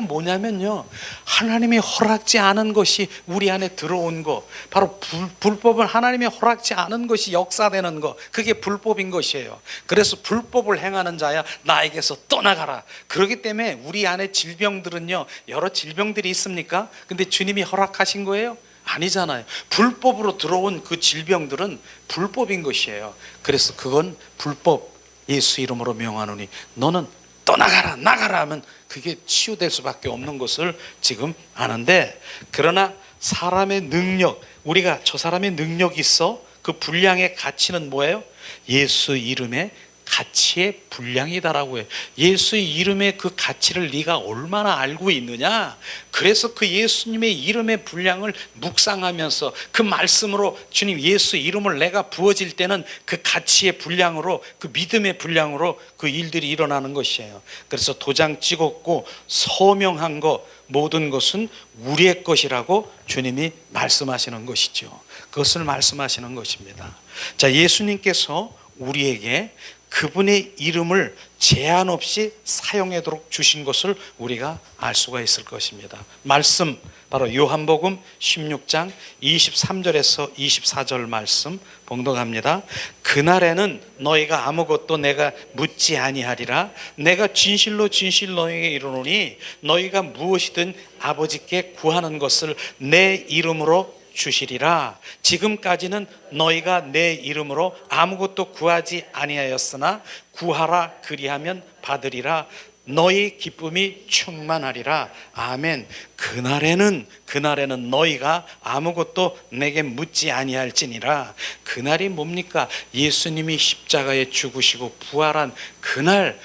뭐냐면요, 하나님이 허락지 않은 것이 우리 안에 들어온 거, 바로 불법은 하나님이 허락지 않은 것이 역사되는 거, 그게 불법인 것이에요. 그래서 불법을 행하는 자야 나에게서 떠나가라. 그렇기 때문에 우리 안에 질병들은요, 여러 질병들이 있습니까? 근데 주님이 허락하신 거예요? 아니잖아요. 불법으로 들어온 그 질병들은 불법인 것이에요. 그래서 그건 불법, 예수 이름으로 명하노니 너는 떠나가라, 나가라 하면 그게 치유될 수밖에 없는 것을 지금 아는데, 그러나 사람의 능력, 우리가 저 사람의 능력이 있어, 그 분량의 가치는 뭐예요? 예수 이름의 가치의 분량이다라고 해요. 예수의 이름의 그 가치를 네가 얼마나 알고 있느냐. 그래서 그 예수님의 이름의 분량을 묵상하면서 그 말씀으로 주님 예수 이름을 내가 부어질 때는 그 가치의 분량으로, 그 믿음의 분량으로 그 일들이 일어나는 것이에요. 그래서 도장 찍었고 서명한 것, 모든 것은 우리의 것이라고 주님이 말씀하시는 것이죠. 그것을 말씀하시는 것입니다. 자, 예수님께서 우리에게 그분의 이름을 제한 없이 사용하도록 주신 것을 우리가 알 수가 있을 것입니다. 말씀, 바로 요한복음 16장 23절에서 24절 말씀 봉독합니다. 그날에는 너희가 아무것도 내가 묻지 아니하리라. 내가 진실로 너희에게 이르노니 너희가 무엇이든 아버지께 구하는 것을 내 이름으로 주시리라. 지금까지는 너희가 내 이름으로 아무것도 구하지 아니하였으나 구하라, 그리하면 받으리라. 너희 기쁨이 충만하리라. 아멘. 그날에는 너희가 아무것도 내게 묻지 아니할지니라. 그날이 뭡니까? 예수님이 십자가에 죽으시고 부활한 그날,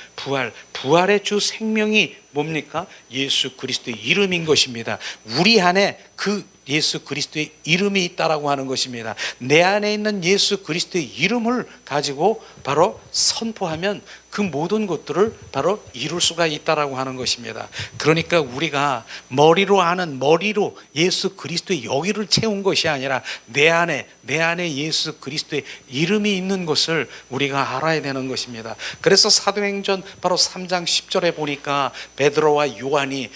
부활의 주 생명이 뭡니까? 예수 그리스도의 이름인 것입니다. 우리 안에 그 예수 그리스도의 이름이 있다라고 하는 것입니다. 내 안에 있는 예수 그리스도의 이름을 가지고 바로 선포하면 그 모든 것들을 바로 이룰 수가 있다라고 하는 것입니다. 그러니까 우리가 머리로 아는, 머리로 예수 그리스도의 여기를 채운 것이 아니라 내 안에 예수 그리스도의 이름이 있는 것을 우리가 알아야 되는 것입니다. 그래서 사도행전 바로 3장 10절에 보니까 베드로와 요한이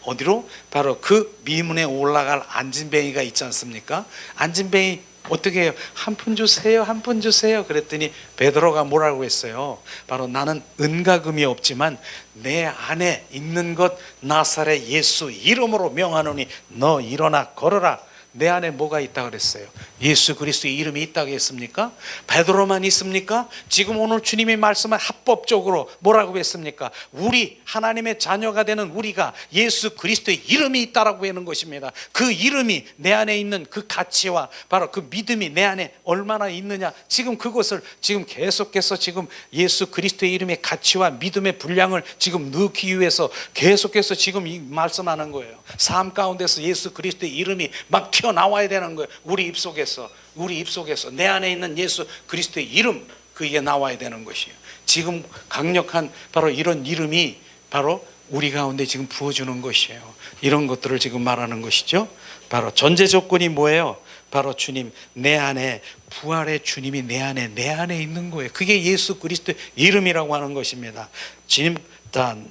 어디로? 바로 그 미문에 올라갈 안진뱅이가 있지 않습니까? 안진뱅이 어떻게 해요? 한 푼 주세요, 한 푼 주세요. 그랬더니 베드로가 뭐라고 했어요? 바로 나는 은과 금이 없지만 내 안에 있는 것 나사렛 예수 이름으로 명하노니 너 일어나 걸어라. 내 안에 뭐가 있다고 그랬어요? 예수 그리스도의 이름이 있다고 했습니까? 베드로만 있습니까? 지금 오늘 주님이 말씀은 합법적으로 뭐라고 했습니까? 우리 하나님의 자녀가 되는 우리가 예수 그리스도의 이름이 있다라고 하는 것입니다. 그 이름이 내 안에 있는 그 가치와 바로 그 믿음이 내 안에 얼마나 있느냐, 지금 그것을 지금 계속해서 지금 예수 그리스도의 이름의 가치와 믿음의 분량을 지금 넣기 위해서 계속해서 지금 이 말씀하는 거예요. 삶 가운데서 예수 그리스도의 이름이 막 튀어나와야 되는 거예요. 우리 입속에서 내 안에 있는 예수 그리스도의 이름, 그게 나와야 되는 것이에요. 지금 강력한 바로 이런 이름이 바로 우리 가운데 지금 부어주는 것이에요. 이런 것들을 지금 말하는 것이죠. 바로 전제 조건이 뭐예요? 바로 주님, 내 안에 부활의 주님이 내 안에 있는 거예요. 그게 예수 그리스도의 이름이라고 하는 것입니다. 주님,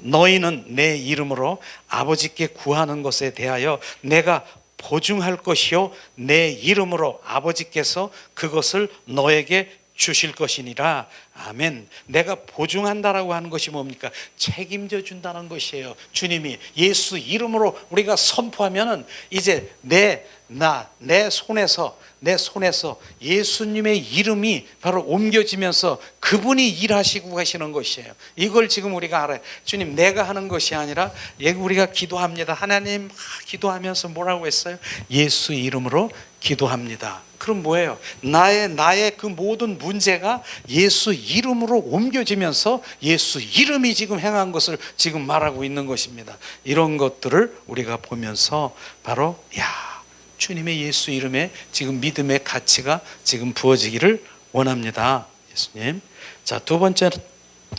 너희는 내 이름으로 아버지께 구하는 것에 대하여 내가 보증할 것이요 내 이름으로 아버지께서 그것을 너에게 주실 것이니라. 아멘. 내가 보증한다라고 하는 것이 뭡니까? 책임져 준다는 것이에요. 주님이 예수 이름으로 우리가 선포하면은 이제 내 손에서 예수님의 이름이 바로 옮겨지면서 그분이 일하시고 가시는 것이에요. 이걸 지금 우리가 알아요. 주님, 내가 하는 것이 아니라 우리가 기도합니다. 하나님, 기도하면서 뭐라고 했어요? 예수 이름으로 기도합니다. 그럼 뭐예요? 나의 그 모든 문제가 예수 이름으로 옮겨지면서 예수 이름이 지금 행한 것을 지금 말하고 있는 것입니다. 이런 것들을 우리가 보면서 바로 주님의 예수 이름에 지금 믿음의 가치가 지금 부어지기를 원합니다. 예수님. 자, 두 번째는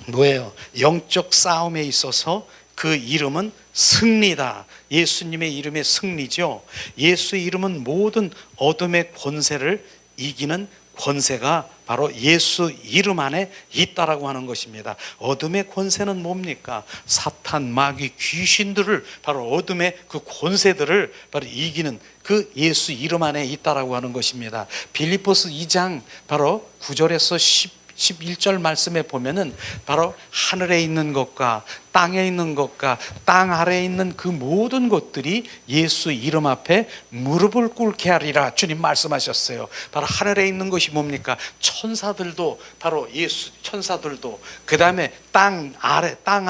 뭐예요? 영적 싸움에 있어서 그 이름은 승리다. 예수님의 이름의 승리죠. 예수의 이름은 모든 어둠의 권세를 이기는 권세가 바로 예수 이름 안에 있다라고 하는 것입니다. 어둠의 권세는 뭡니까? 사탄, 마귀, 귀신들을, 바로 어둠의 그 권세들을 바로 이기는 그 예수 이름 안에 있다라고 하는 것입니다. 빌립보서 2장 바로 9절에서 11절 말씀에 보면은 바로 하늘에 있는 것과 땅에 있는 것과 땅 아래에 있는 그 모든 것들이 예수 이름 앞에 무릎을 꿇게 하리라 주님 말씀하셨어요. 바로 하늘에 있는 것이 뭡니까? 천사들도, 바로 예수 천사들도, 그 다음에 땅 아래, 땅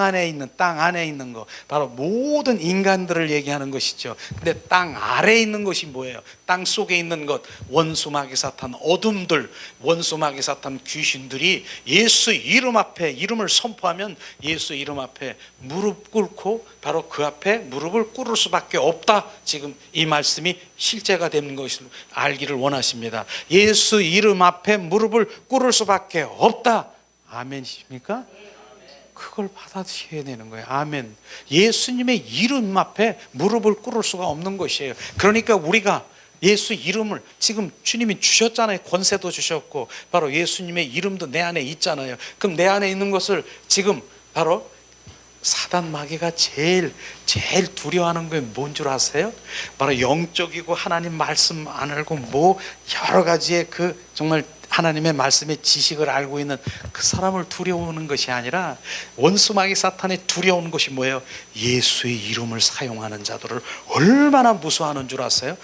안에 있는 것, 바로 모든 인간들을 얘기하는 것이죠. 근데 땅 아래에 있는 것이 뭐예요? 땅 속에 있는 것, 원수 마귀 사탄, 어둠들, 원수 마귀 사탄, 귀신들이 예수 이름 앞에 이름을 선포하면 예수 이름 앞에 무릎 꿇고 바로 그 앞에 무릎을 꿇을 수밖에 없다. 지금 이 말씀이 실제가 되는 것을 알기를 원하십니다. 예수 이름 앞에 무릎을 꿇을 수밖에 없다. 아멘이십니까? 그걸 받아들여야 되는 거예요. 아멘. 예수님의 이름 앞에 무릎을 꿇을 수가 없는 것이에요. 그러니까 우리가 예수 이름을 지금 주님이 주셨잖아요. 권세도 주셨고 바로 예수님의 이름도 내 안에 있잖아요. 그럼 내 안에 있는 것을 지금 바로 사단 마귀가 제일 두려워하는 게 뭔 줄 아세요? 바로 영적이고 하나님 말씀 안 알고 뭐 여러 가지의 그 정말 하나님의 말씀의 지식을 알고 있는 그 사람을 두려워하는 것이 아니라 원수 마귀 사탄이 두려워하는 것이 뭐예요? 예수의 이름을 사용하는 자들을 얼마나 무서워하는 줄 아세요?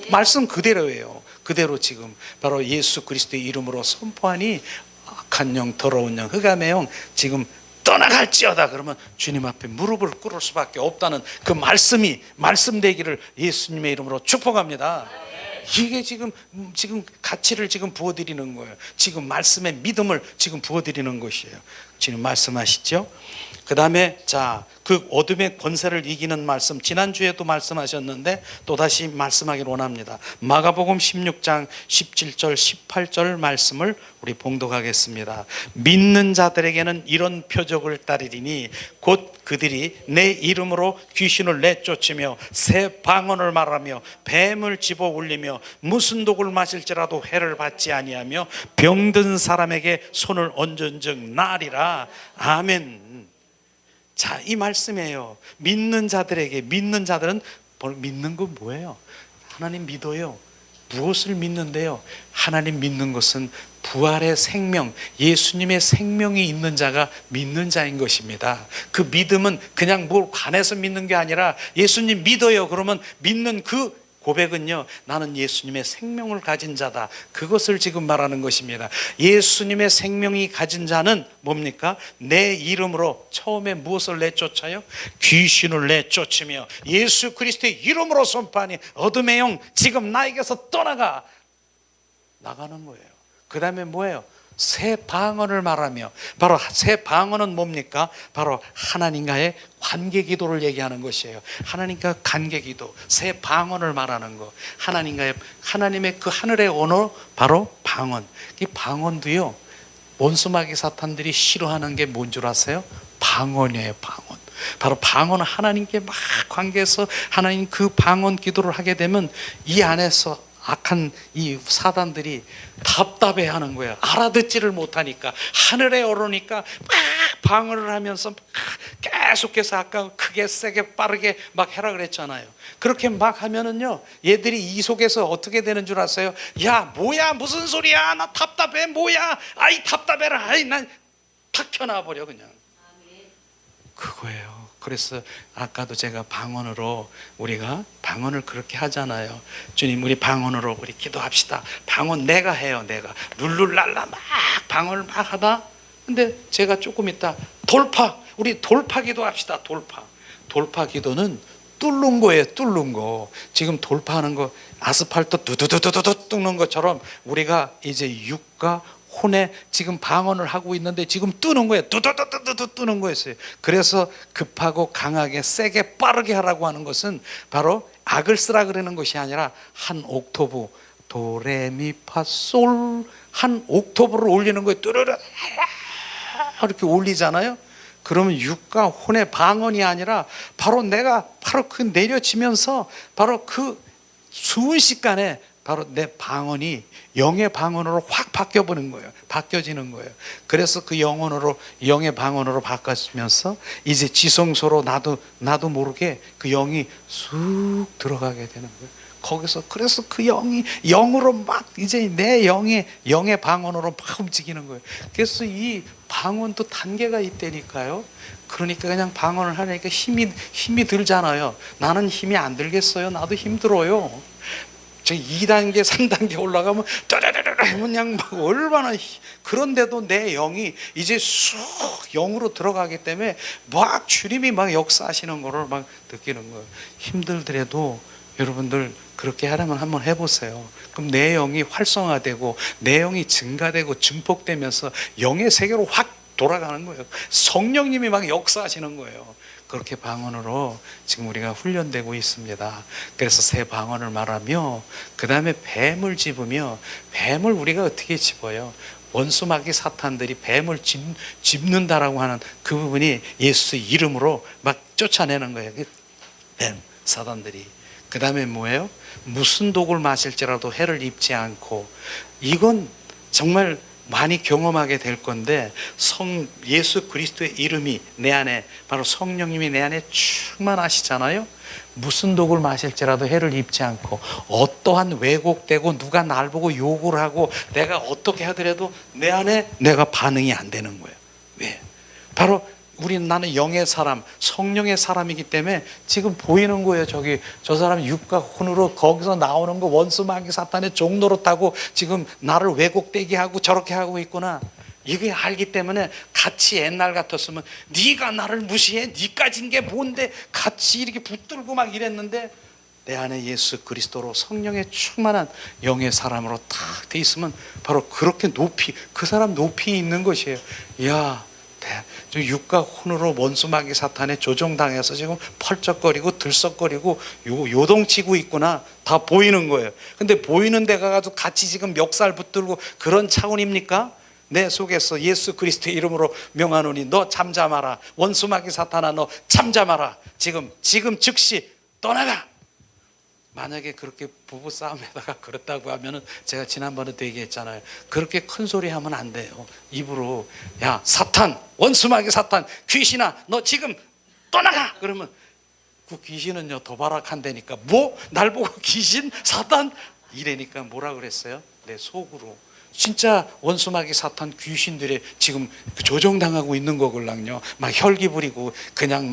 말씀 그대로예요. 그대로 지금 바로 예수 그리스도의 이름으로 선포하니 악한 영, 더러운 영, 흑암의 영 지금 떠나갈지어다. 그러면 주님 앞에 무릎을 꿇을 수밖에 없다는 그 말씀이 말씀되기를 예수님의 이름으로 축복합니다. 이게 지금 가치를 지금 부어드리는 거예요. 지금 말씀의 믿음을 지금 부어드리는 것이에요. 지금 말씀하시죠. 그 다음에 그 어둠의 권세를 이기는 말씀, 지난주에도 말씀하셨는데 또다시 말씀하기를 원합니다. 마가복음 16장 17절 18절 말씀을 우리 봉독하겠습니다. 믿는 자들에게는 이런 표적을 따르리니 곧 그들이 내 이름으로 귀신을 내쫓으며 새 방언을 말하며 뱀을 집어 올리며 무슨 독을 마실지라도 해를 받지 아니하며 병든 사람에게 손을 얹은 즉 나으리라. 아멘. 자, 이 말씀이에요. 믿는 자들에게, 믿는 자들은 믿는 건 뭐예요? 하나님 믿어요. 무엇을 믿는데요? 하나님 믿는 것은 부활의 생명, 예수님의 생명이 있는 자가 믿는 자인 것입니다. 그 믿음은 그냥 뭘 관해서 믿는 게 아니라 예수님 믿어요. 그러면 믿는 그 고백은요, 나는 예수님의 생명을 가진 자다. 그것을 지금 말하는 것입니다. 예수님의 생명이 가진 자는 뭡니까? 내 이름으로 처음에 무엇을 내쫓아요? 귀신을 내쫓으며 예수 그리스도의 이름으로 선포하니 어둠의 영 지금 나에게서 떠나가. 나가는 거예요. 그 다음에 뭐예요? 새 방언을 말하며, 바로 새 방언은 뭡니까? 바로 하나님과의 관계 기도를 얘기하는 것이에요. 하나님과 관계 기도, 새 방언을 말하는 것, 하나님의 그 하늘의 언어, 바로 방언. 이 방언도요, 원수 마귀 사탄들이 싫어하는 게 뭔 줄 아세요? 방언이에요. 방언. 바로 방언은 하나님께 막 관계해서 하나님 그 방언 기도를 하게 되면 이 안에서 악한 이 사단들이 답답해하는 거야. 알아듣지를 못하니까, 하늘에 오르니까 막 방언을 하면서 막 계속해서 아까 크게 세게 빠르게 막 해라 그랬잖아요. 그렇게 막 하면은요, 얘들이 이 속에서 어떻게 되는 줄 아세요? 야, 뭐야, 무슨 소리야, 나 답답해, 뭐야, 아이 답답해라, 아이 난 탁 켜놔버려 그냥. 그거예요. 그래서 아까도 제가 방언으로, 우리가 방언을 그렇게 하잖아요. 주님, 우리 방언으로 우리 기도합시다. 방언 내가 해요. 내가 룰룰랄라 막 방언을 막 하다, 근데 제가 조금 있다 우리 돌파 기도합시다. 돌파 기도는 뚫는 거예요. 뚫는 거. 지금 돌파하는 거, 아스팔트 두두두두두 뚫는 것처럼 우리가 이제 육과 혼에 지금 방언을 하고 있는데 지금 뜨는 거예요. 두두두두두 뜨는 거였어요. 그래서 급하고 강하게 세게 빠르게 하라고 하는 것은 바로 악을 쓰라 그러는 것이 아니라 한 옥토브, 도레미파솔 한 옥토브를 올리는 거예요. 뚜르르 이렇게 올리잖아요. 그러면 육과 혼의 방언이 아니라 바로 내가 바로 그 내려지면서 바로 그 순식간에 바로 내 방언이 영의 방언으로 확 바뀌어버린 거예요. 바뀌어지는 거예요. 그래서 그 영의 방언으로 바뀌면서 이제 지성소로 나도 모르게 그 영이 쑥 들어가게 되는 거예요. 거기서 그래서 그 영이 영으로 막 이제 내 영의 방언으로 막 움직이는 거예요. 그래서 이 방언도 단계가 있다니까요. 그러니까 그냥 방언을 하니까 힘이 들잖아요. 나는 힘이 안 들겠어요. 나도 힘들어요. 저 2단계, 3단계 올라가면 따라라라 그냥 막 얼마나 그런데도 내 영이 이제 쑥 영으로 들어가기 때문에 막 주님이 막 역사하시는 거를 막 느끼는 거예요. 힘들더라도 여러분들 그렇게 하려면 한번 해보세요. 그럼 내 영이 활성화되고 내 영이 증가되고 증폭되면서 영의 세계로 확 돌아가는 거예요. 성령님이 막 역사하시는 거예요. 그렇게 방언으로 지금 우리가 훈련되고 있습니다. 그래서 새 방언을 말하며 그 다음에 뱀을 집으며 뱀을 우리가 어떻게 집어요? 원수 마귀 사탄들이 뱀을 집는다라고 하는 그 부분이 예수 이름으로 막 쫓아내는 거예요. 뱀 사단들이. 그 다음에 뭐예요? 무슨 독을 마실지라도 해를 입지 않고, 이건 정말 많이 경험하게 될 건데, 예수 그리스도의 이름이 내 안에, 바로 성령님이 내 안에 충만하시잖아요. 무슨 독을 마실지라도 해를 입지 않고, 어떠한 왜곡되고 누가 날 보고 욕을 하고 내가 어떻게 하더라도 내 안에 내가 반응이 안 되는 거예요. 왜? 바로 나는 영의 사람, 성령의 사람이기 때문에 지금 보이는 거예요. 저 사람 육과 혼으로 거기서 나오는 거 원수 마귀 사탄의 종로로 타고 지금 나를 왜곡되게 하고 저렇게 하고 있구나. 이게 알기 때문에 같이 옛날 같았으면 네가 나를 무시해? 네 가진 게 뭔데? 같이 이렇게 붙들고 막 이랬는데 내 안에 예수 그리스도로 성령의 충만한 영의 사람으로 딱 돼 있으면 바로 그렇게 그 사람 높이 있는 것이에요. 이야, 저 육과 혼으로 원수 마귀 사탄에 조종당해서 지금 펄쩍거리고 들썩거리고 요동치고 있구나. 다 보이는 거예요. 근데 보이는 데 가가지고 같이 지금 멱살 붙들고 그런 차원입니까? 내 속에서 예수 그리스도의 이름으로 명하노니 너 잠잠하라. 원수 마귀 사탄아 너 잠잠하라. 지금 즉시 떠나가. 만약에 그렇게 부부싸움에다가 그렇다고 하면은 제가 지난번에도 얘기했잖아요. 그렇게 큰 소리 하면 안 돼요. 입으로 야 사탄, 원수마귀 사탄, 귀신아 너 지금 떠나가. 그러면 그 귀신은요 도발한다니까. 뭐? 날 보고 귀신? 사탄? 이래니까 뭐라 그랬어요? 내 속으로. 진짜 원수마귀 사탄 귀신들이 지금 조종당하고 있는 거걸랑요. 막 혈기 부리고 그냥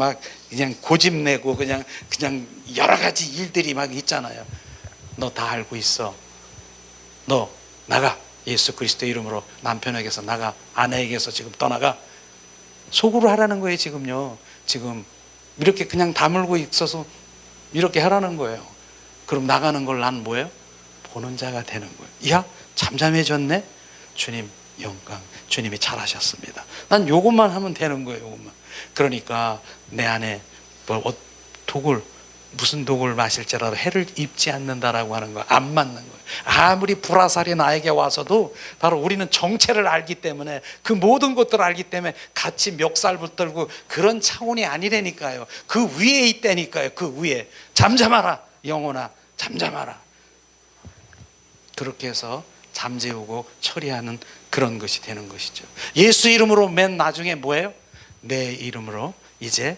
고집내고 그냥 여러 가지 일들이 막 있잖아요. 너 다 알고 있어. 너 나가. 예수 그리스도 이름으로 남편에게서 나가. 아내에게서 지금 떠나가. 속으로 하라는 거예요. 지금요. 지금 이렇게 그냥 다물고 있어서 이렇게 하라는 거예요. 그럼 나가는 걸 난 뭐예요? 보는 자가 되는 거예요. 야 잠잠해졌네? 주님 영광. 주님이 잘하셨습니다. 난 요것만 하면 되는 거예요. 요것만. 그러니까 내 안에 무슨 독을 마실지라도 해를 입지 않는다라고 하는 거, 안 맞는 거예요. 아무리 불화살이 나에게 와서도 바로 우리는 정체를 알기 때문에 그 모든 것들을 알기 때문에 같이 멱살 붙들고 그런 차원이 아니라니까요. 그 위에 있다니까요. 그 위에. 잠잠하라 영혼아 잠잠하라. 그렇게 해서 잠재우고 처리하는 그런 것이 되는 것이죠. 예수 이름으로 맨 나중에 뭐예요? 내 이름으로 이제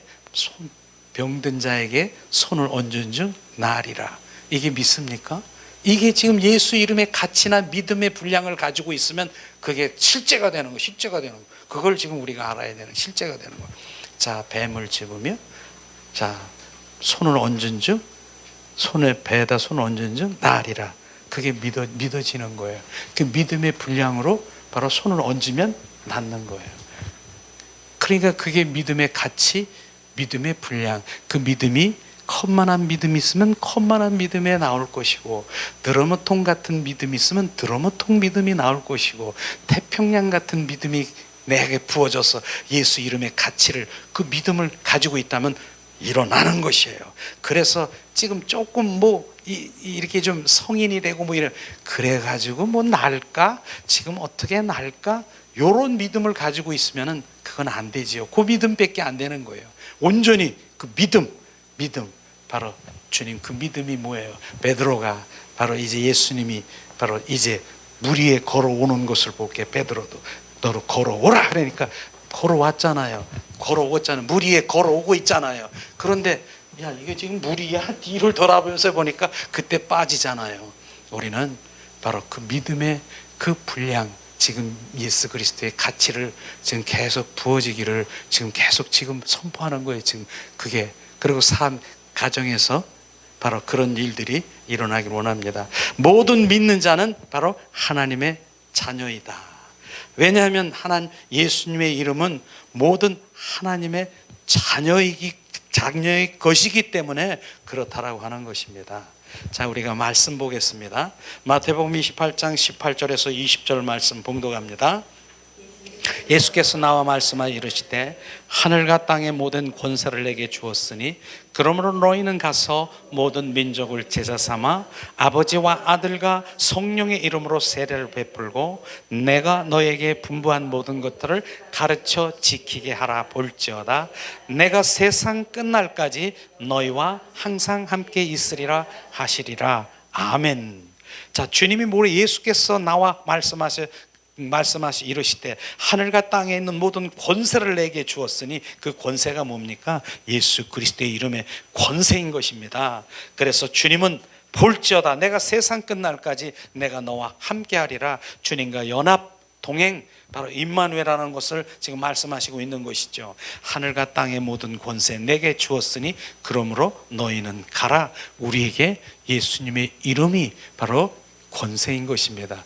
병든 자에게 손을 얹은 즉 나으리라. 이게 믿습니까? 이게 지금 예수 이름의 가치나 믿음의 분량을 가지고 있으면 그게 실제가 되는 거, 실제가 되는 거. 그걸 지금 우리가 알아야 되는, 실제가 되는 거. 자, 뱀을 집으며 자 손을 얹은 즉 배에다 손을 얹은 즉 나으리라. 그게 믿어지는 거예요. 그 믿음의 분량으로 바로 손을 얹으면 낫는 거예요. 그러니까 그게 믿음의 가치, 믿음의 분량. 그 믿음이 컵만한 믿음이 있으면 컵만한 믿음에 나올 것이고, 드러머통 같은 믿음이 있으면 드러머통 믿음이 나올 것이고, 태평양 같은 믿음이 내게 부어져서 예수 이름의 가치를, 그 믿음을 가지고 있다면 일어나는 것이에요. 그래서 지금 조금 이렇게 좀 성인이 되고 그래가지고 날까? 지금 어떻게 날까? 요런 믿음을 가지고 있으면은 그건 안 되지요. 그 믿음밖에 안 되는 거예요. 온전히 그 믿음 바로 주님 그 믿음이 뭐예요? 베드로가 바로 이제 예수님이 바로 이제 물 위에 걸어오는 것을 보게 베드로도 너로 걸어오라 그러니까 걸어왔잖아요. 물 위에 걸어오고 있잖아요. 그런데 야 이게 지금 물 위에 뒤를 돌아보면서 보니까 그때 빠지잖아요. 우리는 바로 그 믿음의 그 분량 지금 예수 그리스도의 가치를 지금 계속 부어지기를 지금 계속 지금 선포하는 거예요. 지금 그게 그리고 삶 가정에서 바로 그런 일들이 일어나길 원합니다. 모든 믿는 자는 바로 하나님의 자녀이다. 왜냐하면 예수님의 이름은 모든 하나님의 자녀의 것이기 때문에 그렇다라고 하는 것입니다. 자, 우리가 말씀 보겠습니다. 마태복음 28장 18절에서 20절 말씀 봉독합니다. 예수께서 나와 말씀하여 이르시되 하늘과 땅의 모든 권세를 내게 주었으니 그러므로 너희는 가서 모든 민족을 제자 삼아 아버지와 아들과 성령의 이름으로 세례를 베풀고 내가 너에게 분부한 모든 것들을 가르쳐 지키게 하라 볼지어다 내가 세상 끝날까지 너희와 항상 함께 있으리라 하시리라. 아멘. 자, 주님이 예수께서 나와 말씀하시 이르시되 하늘과 땅에 있는 모든 권세를 내게 주었으니 그 권세가 뭡니까? 예수 그리스도의 이름의 권세인 것입니다. 그래서 주님은 볼지어다 내가 세상 끝날까지 내가 너와 함께하리라. 주님과 연합 동행 바로 임마누엘이라는 것을 지금 말씀하시고 있는 것이죠. 하늘과 땅의 모든 권세 내게 주었으니 그러므로 너희는 가라. 우리에게 예수님의 이름이 바로 권세인 것입니다.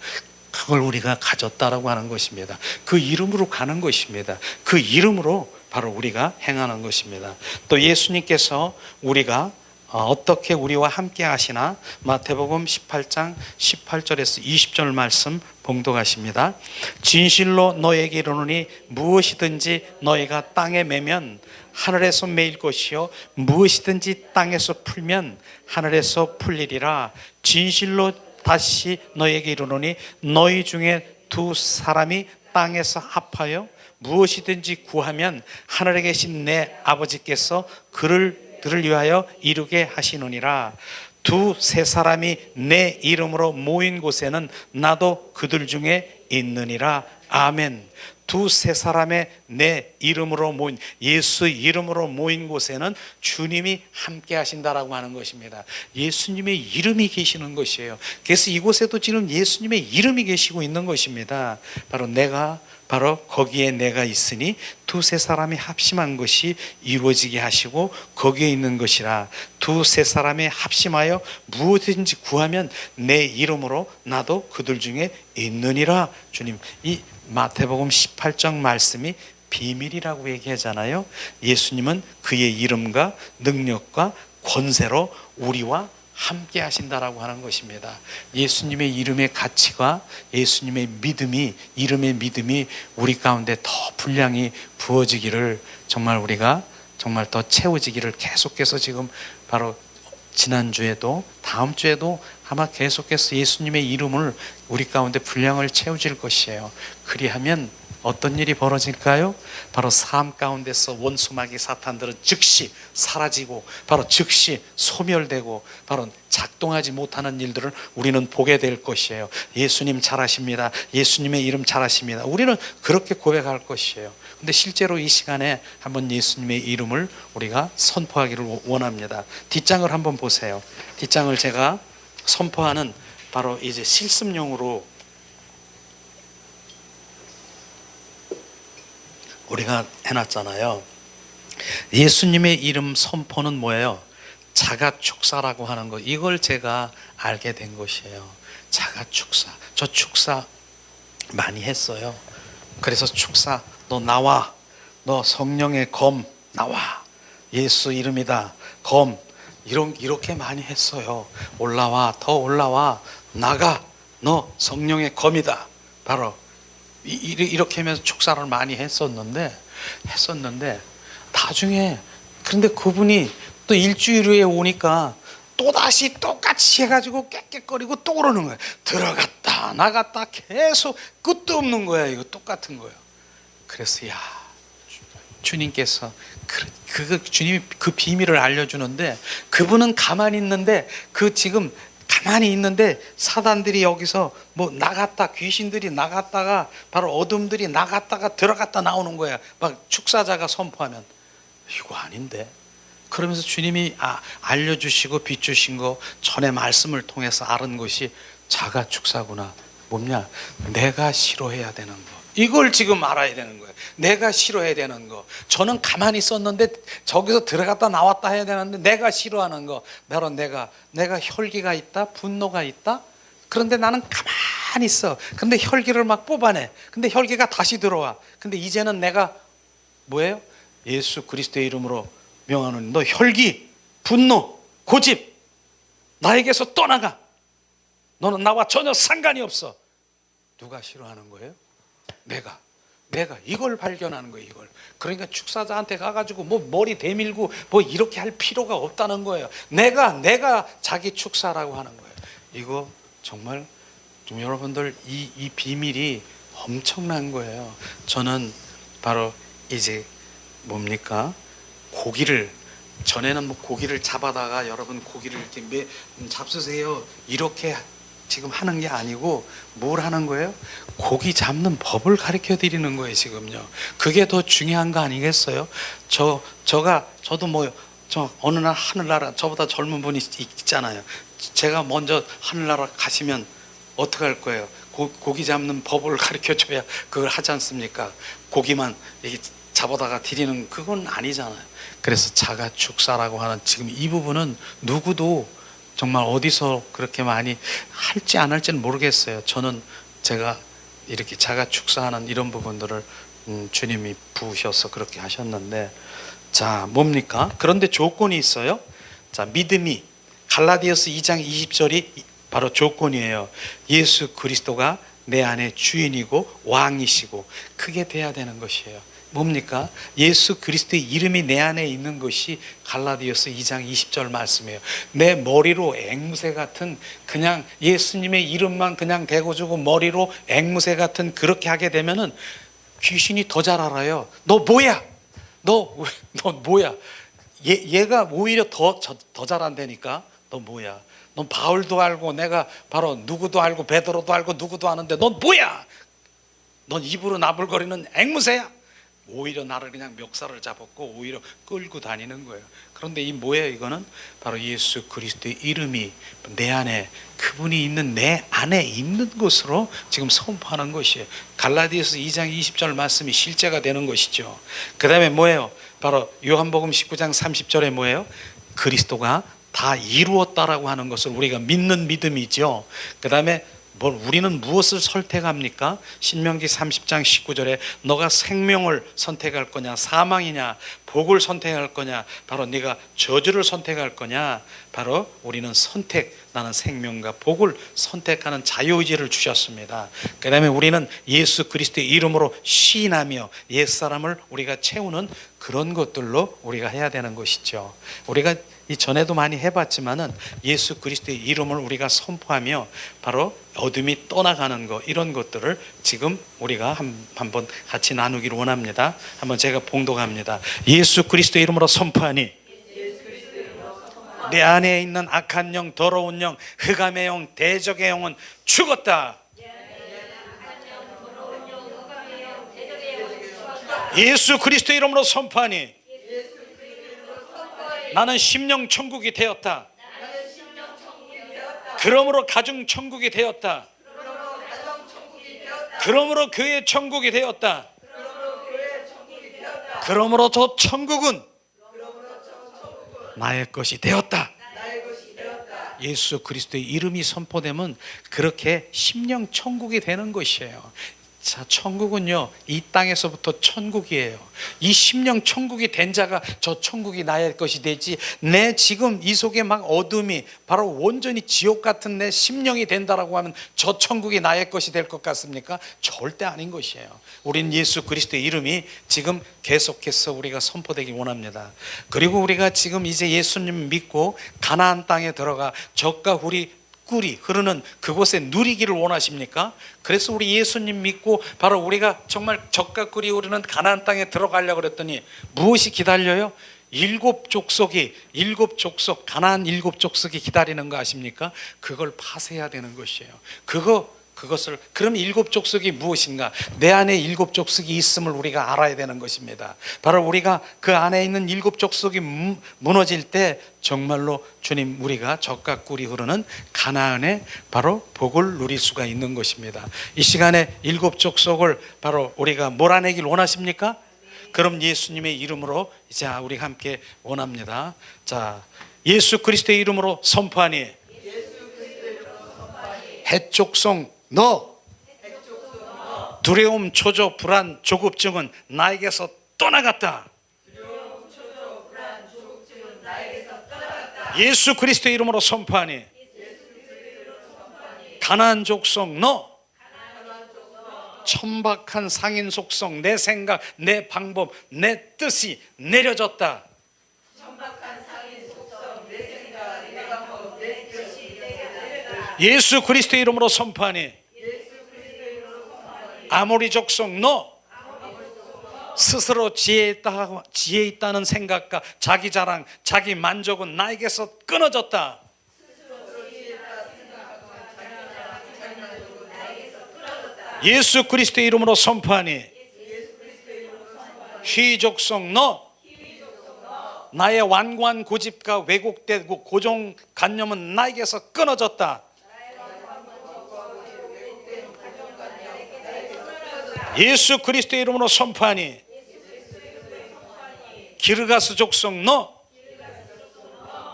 그걸 우리가 가졌다라고 하는 것입니다. 그 이름으로 가는 것입니다. 그 이름으로 바로 우리가 행하는 것입니다. 또 예수님께서 우리가 어떻게 우리와 함께 하시나 마태복음 18장 18절에서 20절 말씀 봉독하십니다. 진실로 너에게 이르노니 무엇이든지 너희가 땅에 매면 하늘에서 매일 것이요 무엇이든지 땅에서 풀면 하늘에서 풀리리라. 진실로 다시 너에게 이르노니 너희 중에 두 사람이 땅에서 합하여 무엇이든지 구하면 하늘에 계신 내 아버지께서 그를 위하여 이루게 하시느니라. 두세 사람이 내 이름으로 모인 곳에는 나도 그들 중에 있느니라. 아멘. 두세 사람의 내 이름으로 모인 예수 이름으로 모인 곳에는 주님이 함께 하신다라고 하는 것입니다. 예수님의 이름이 계시는 것이에요. 그래서 이곳에도 지금 예수님의 이름이 계시고 있는 것입니다. 바로 거기에 내가 있으니 두세 사람이 합심한 것이 이루어지게 하시고 거기에 있는 것이라. 두세 사람이 합심하여 무엇든지 구하면 내 이름으로 나도 그들 중에 있느니라. 주님, 이 마태복음 18장 말씀이 비밀이라고 얘기하잖아요. 예수님은 그의 이름과 능력과 권세로 우리와 함께 하신다라고 하는 것입니다. 예수님의 이름의 가치가 예수님의 이름의 믿음이 우리 가운데 더 분량이 부어지기를 정말 우리가 정말 더 채워지기를 계속해서 지금 바로 지난주에도 다음 주에도 아마 계속해서 예수님의 이름을 우리 가운데 분량을 채워질 것이에요. 그리하면 어떤 일이 벌어질까요? 바로 삶 가운데서 원수마귀 사탄들은 즉시 사라지고 바로 즉시 소멸되고 바로 작동하지 못하는 일들을 우리는 보게 될 것이에요. 예수님 잘하십니다. 예수님의 이름 잘하십니다. 우리는 그렇게 고백할 것이에요. 근데 실제로 이 시간에 한번 예수님의 이름을 우리가 선포하기를 원합니다. 뒷장을 한번 보세요. 뒷장을 제가 선포하는 바로 이제 실습용으로 우리가 해놨잖아요. 예수님의 이름 선포는 뭐예요? 자가축사라고 하는 거. 이걸 제가 알게 된 것이에요. 자가축사. 저 축사 많이 했어요. 그래서 축사, 너 나와. 너 성령의 검 나와. 예수 이름이다. 검. 이렇게 많이 했어요. 올라와, 더 올라와. 나가. 너 성령의 검이다. 바로 이렇게 하면서 축사를 많이 했었는데 나중에 그런데 그분이 또 일주일 후에 오니까 또다시 똑같이 해가지고 깨끗거리고 또 그러는 거예요. 들어갔다 나갔다 계속 끝도 없는 거야. 이거 똑같은 거예요. 그래서 야, 주님께서 주님이 그 비밀을 알려주는데, 그분은 가만히 있는데, 지금 가만히 있는데 사단들이 여기서 뭐 나갔다, 귀신들이 나갔다가 바로 어둠들이 나갔다가 들어갔다 나오는 거야. 막 축사자가 선포하면 이거 아닌데. 그러면서 주님이 알려주시고 비추신 거, 전에 말씀을 통해서 알은 것이 자가 축사구나. 뭐냐? 내가 싫어해야 되는 거. 이걸 지금 알아야 되는 거예요. 내가 싫어해야 되는 거. 저는 가만히 있었는데 저기서 들어갔다 나왔다 해야 되는데 내가 싫어하는 거. 바로 내가 혈기가 있다, 분노가 있다. 그런데 나는 가만히 있어. 근데 혈기를 막 뽑아내. 근데 혈기가 다시 들어와. 근데 이제는 내가 뭐예요? 예수 그리스도의 이름으로 명하노니 너 혈기, 분노, 고집 나에게서 떠나가. 너는 나와 전혀 상관이 없어. 누가 싫어하는 거예요? 내가 이걸 발견하는 거예요. 이걸. 그러니까 축사자한테 가가지고 뭐 머리 대밀고 뭐 이렇게 할 필요가 없다는 거예요. 내가 자기 축사라고 하는 거예요. 이거 정말 좀 여러분들 이 비밀이 엄청난 거예요. 저는 바로 이제 뭡니까? 고기를, 전에는 뭐 고기를 잡아다가 여러분 고기를 이렇게 잡수세요 이렇게 지금 하는 게 아니고 뭘 하는 거예요? 고기 잡는 법을 가르쳐 드리는 거예요. 지금요. 그게 더 중요한 거 아니겠어요? 저도 뭐 저 어느 날 하늘나라, 저보다 젊은 분이 있잖아요. 제가 먼저 하늘나라 가시면 어떻게 할 거예요? 고기 잡는 법을 가르쳐 줘야 그걸 하지 않습니까? 고기만 이렇게 잡아다가 드리는 그건 아니잖아요. 그래서 자가 축사라고 하는 지금 이 부분은 누구도 정말 어디서 그렇게 많이 할지 안 할지는 모르겠어요. 저는 제가 이렇게 자가 축사하는 이런 부분들을 주님이 부으셔서 그렇게 하셨는데, 자, 뭡니까? 그런데 조건이 있어요. 자, 믿음이, 갈라디아서 2장 20절이 바로 조건이에요. 예수 그리스도가 내 안에 주인이고 왕이시고 그게 돼야 되는 것이에요. 뭡니까? 예수 그리스도의 이름이 내 안에 있는 것이 갈라디아서 2장 20절 말씀이에요. 내 머리로 앵무새 같은, 그냥 예수님의 이름만 그냥 대고주고 머리로 앵무새 같은 그렇게 하게 되면은 귀신이 더 잘 알아요. 너 뭐야? 너 뭐야? 얘가 오히려 더 잘한다니까. 너 뭐야? 넌 바울도 알고 내가 바로 누구도 알고 베드로도 알고 누구도 아는데 넌 뭐야? 넌 입으로 나불거리는 앵무새야. 오히려 나를 그냥 멱살을 잡았고 오히려 끌고 다니는 거예요. 그런데 이 뭐예요? 이거는 바로 예수 그리스도의 이름이 내 안에, 그분이 있는 내 안에 있는 것으로 지금 선포하는 것이에요. 갈라디아서 2장 20절 말씀이 실제가 되는 것이죠. 그 다음에 뭐예요? 바로 요한복음 19장 30절에 뭐예요? 그리스도가 다 이루었다라고 하는 것을 우리가 믿는 믿음이죠. 그 다음에 우리는 무엇을 선택합니까? 신명기 30장 19절에 너가 생명을 선택할 거냐, 사망이냐, 복을 선택할 거냐, 바로 네가 저주를 선택할 거냐. 바로 우리는 나는 생명과 복을 선택하는 자유의지를 주셨습니다. 그 다음에 우리는 예수 그리스도의 이름으로 시인하며 옛사람을 우리가 채우는 그런 것들로 우리가 해야 되는 것이죠. 우리가 전에도 많이 해봤지만은 예수 그리스도의 이름을 우리가 선포하며 바로 어둠이 떠나가는 것, 이런 것들을 지금 우리가 한번 같이 나누기를 원합니다. 한번 제가 봉독합니다. 예수 그리스도의 이름으로 선포하니 내 안에 있는 악한 영, 더러운 영, 흑암의 영, 대적의 영은 죽었다. 예수 그리스도의 이름으로 선포하니 나는 심령 천국이 되었다. 그러므로 가정 천국이 되었다. 그러므로 교회 천국이 되었다. 그러므로 저 천국은 나의 것이 되었다. 예수 그리스도의 이름이 선포되면 그렇게 심령 천국이 되는 것이에요. 자, 천국은요, 이 땅에서부터 천국이에요. 이 심령 천국이 된 자가 저 천국이 나의 것이 되지, 내 지금 이 속에 막 어둠이 바로 온전히 지옥 같은 내 심령이 된다라고 하면 저 천국이 나의 것이 될 것 같습니까? 절대 아닌 것이에요. 우린 예수 그리스도의 이름이 지금 계속해서 우리가 선포되기 원합니다. 그리고 우리가 지금 이제 예수님 믿고 가나안 땅에 들어가 젖과 꿀이 흐르는 그곳에 누리기를 원하십니까? 그래서 우리 예수님 믿고 바로 우리가 정말 젖과 꿀이 흐르는 가나안 땅에 들어가려고 그랬더니 무엇이 기다려요? 일곱 족속 가나안 일곱 족속이 기다리는 거 아십니까? 그걸 파쇄해야 되는 것이에요. 그것을 그럼 일곱 족속이 무엇인가? 내 안에 일곱 족속이 있음을 우리가 알아야 되는 것입니다. 바로 우리가 그 안에 있는 일곱 족속이 무너질 때 정말로 주님, 우리가 젖과 꿀이 흐르는 가나안의 바로 복을 누릴 수가 있는 것입니다. 이 시간에 일곱 족속을 바로 우리가 몰아내길 원하십니까? 그럼 예수님의 이름으로 이제 우리 함께 원합니다. 자, 예수 그리스도의 이름으로 선포하니 해족성 너 두려움, 초조, 불안, 조급증은 나에게서 떠나갔다. 예수 그리스도의 이름으로 선포하니 가나안 족속 너 천박한 상인 속성, 내 생각, 내 방법, 내 뜻이 내려졌다. 예수 그리스도의 이름으로 선포하니 아모리 족속 너 스스로 지혜 있다는 생각과 자기 자랑, 자기 만족은 나에게서 끊어졌다. 예수 그리스도의 이름으로 선포하니 휘족속 너 나의 완고한 고집과 왜곡되고 고정관념은 나에게서 끊어졌다. 예수 그리스도의 이름으로 선포하니 기르가스 족속 너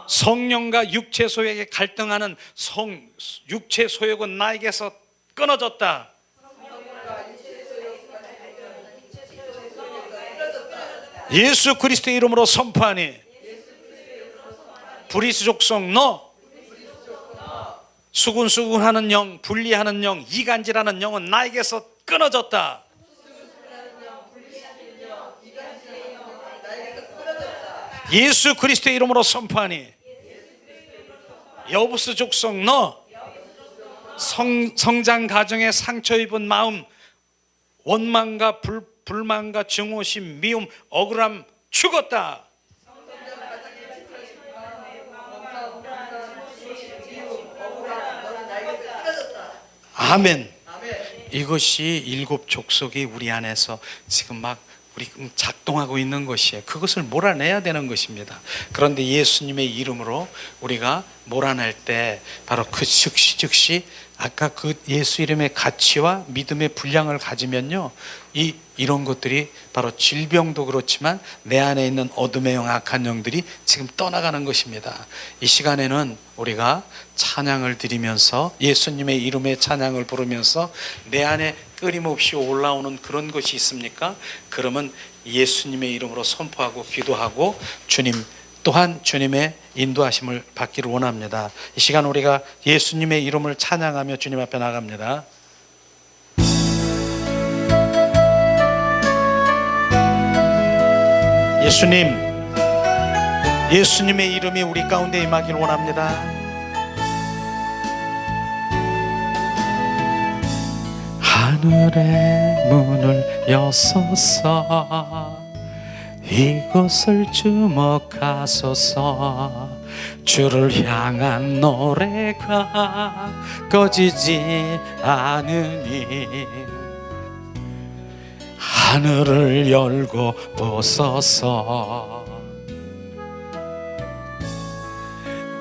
성령과 육체 소욕에 갈등하는 육체 소욕은 나에게서 끊어졌다. 예수 그리스도의 이름으로 선포하니 브리스 족속 너 수군수군하는 영, 분리하는 영, 이간질하는 영은 나에게서 끊어졌다. 예수 그리스도의 이름으로 선포하니 여부스 족속 너 성장 과정에 상처 입은 마음, 원망과 불만과 증오심, 미움, 억울함 죽었다. 아멘. 이것이 일곱 족속이 우리 안에서 지금 막 우리 작동하고 있는 것이에요. 그것을 몰아내야 되는 것입니다. 그런데 예수님의 이름으로 우리가 몰아낼 때 바로 그 즉시 아까 그 예수 이름의 가치와 믿음의 분량을 가지면요, 이런 것들이 바로 질병도 그렇지만 내 안에 있는 어둠의 영, 악한 영들이 지금 떠나가는 것입니다. 이 시간에는 우리가 찬양을 드리면서 예수님의 이름의 찬양을 부르면서 내 안에 끊임없이 올라오는 그런 것이 있습니까? 그러면 예수님의 이름으로 선포하고 기도하고 또한 주님의 인도하심을 받기를 원합니다. 이 시간 우리가 예수님의 이름을 찬양하며 주님 앞에 나갑니다. 예수님의 이름이 우리 가운데 임하기를 원합니다. 하늘의 문을 여소서, 이곳을 주목하소서. 주를 향한 노래가 꺼지지 않으니 하늘을 열고 보소서.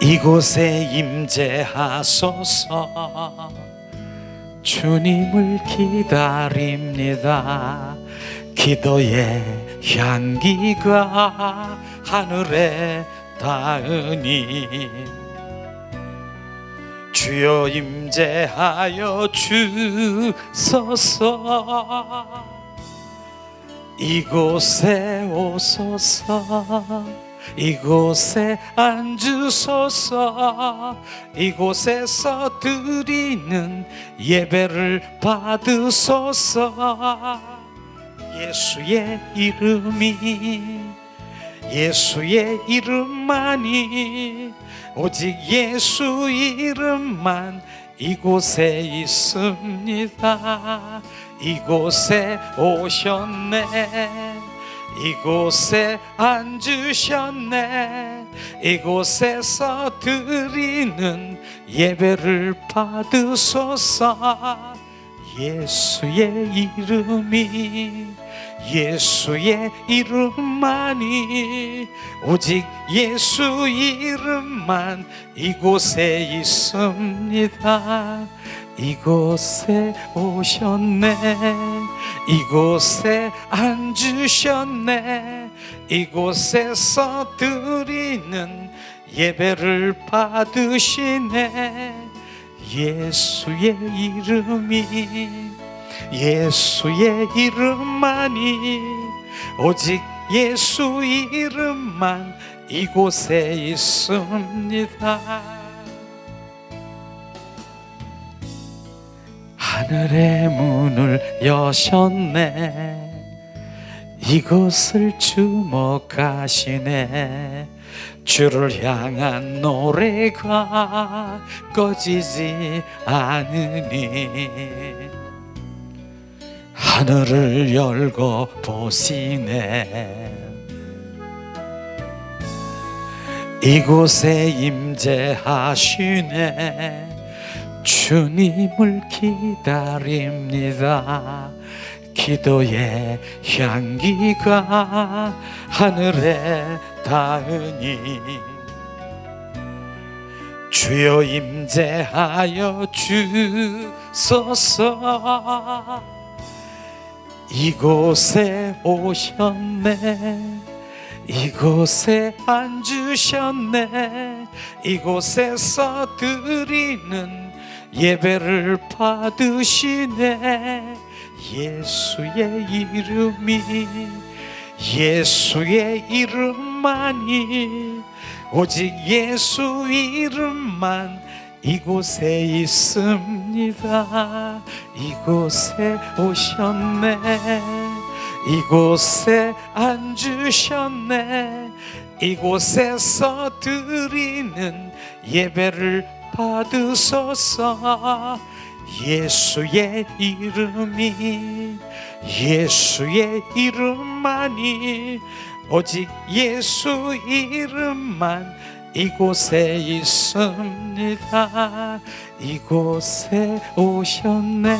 이곳에 임재하소서. 주님을 기다립니다. 기도의 향기가 하늘에 닿으니 주여 임재하여 주소서. 이곳에 오소서. 이곳에 앉으소서. 이곳에서 드리는 예배를 받으소서. 예수의 이름만이 오직 예수 이름만 이곳에 있습니다. 이곳에 오셨네. 이곳에 앉으셨네. 이곳에서 드리는 예배를 받으소서. 예수의 이름만이 오직 예수 이름만 이곳에 있습니다. 이곳에 오셨네. 이곳에 앉으셨네. 이곳에서 드리는 예배를 받으시네. 예수의 이름만이 오직 예수 이름만 이곳에 있습니다. 하늘의 문을 여셨네. 이곳을 주목하시네. 주를 향한 노래가 꺼지지 않으니 하늘을 열고 보시네. 이곳에 임재하시네. 주님을 기다립니다. 기도의 향기가 하늘에 닿으니 주여 임재하여 주소서. 이곳에 오셨네. 이곳에 앉으셨네. 이곳에서 드리는 예배를 받으시네. 예수의 이름만이 오직 예수 이름만 이곳에 있습니다. 이곳에 오셨네. 이곳에 앉으셨네. 이곳에서 드리는 예배를 받으소서. 예수의 이름만이 오직 예수 이름만 이곳에 있습니다. 이곳에 오셨네.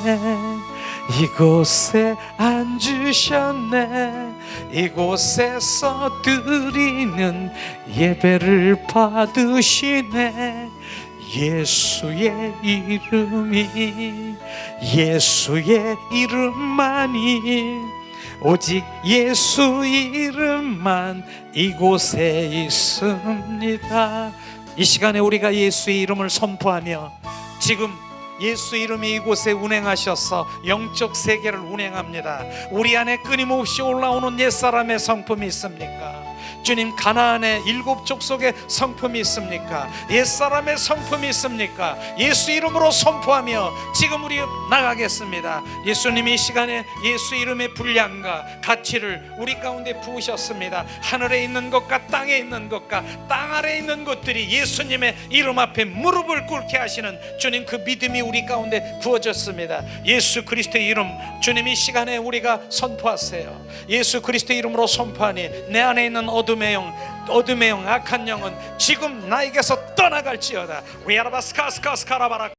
이곳에 앉으셨네. 이곳에서 드리는 예배를 받으시네. 예수의 이름만이 오직 예수 이름만 이곳에 있습니다. 이 시간에 우리가 예수의 이름을 선포하며 지금 예수 이름이 이곳에 운행하셔서 영적 세계를 운행합니다. 우리 안에 끊임없이 올라오는 옛사람의 성품이 있습니까? 주님, 가나안의 7 족속의 성품이 있습니까? 옛사람의 성품이 있습니까? 예수 이름으로 선포하며 지금 우리 나가겠습니다. 예수님이 이 시간에 예수 이름의 분량과 가치를 우리 가운데 부으셨습니다. 하늘에 있는 것과 땅에 있는 것과 땅 아래에 있는 것들이 예수님의 이름 앞에 무릎을 꿇게 하시는 주님, 그 믿음이 우리 가운데 부어졌습니다. 예수 그리스도의 이름, 주님 이 시간에 우리가 선포하세요. 예수 그리스도의 이름으로 선포하니 내 안에 있는 어둠의 영, 악한 영은 지금 나에게서 떠나갈지어다. 위아라바스카스카스카라바라.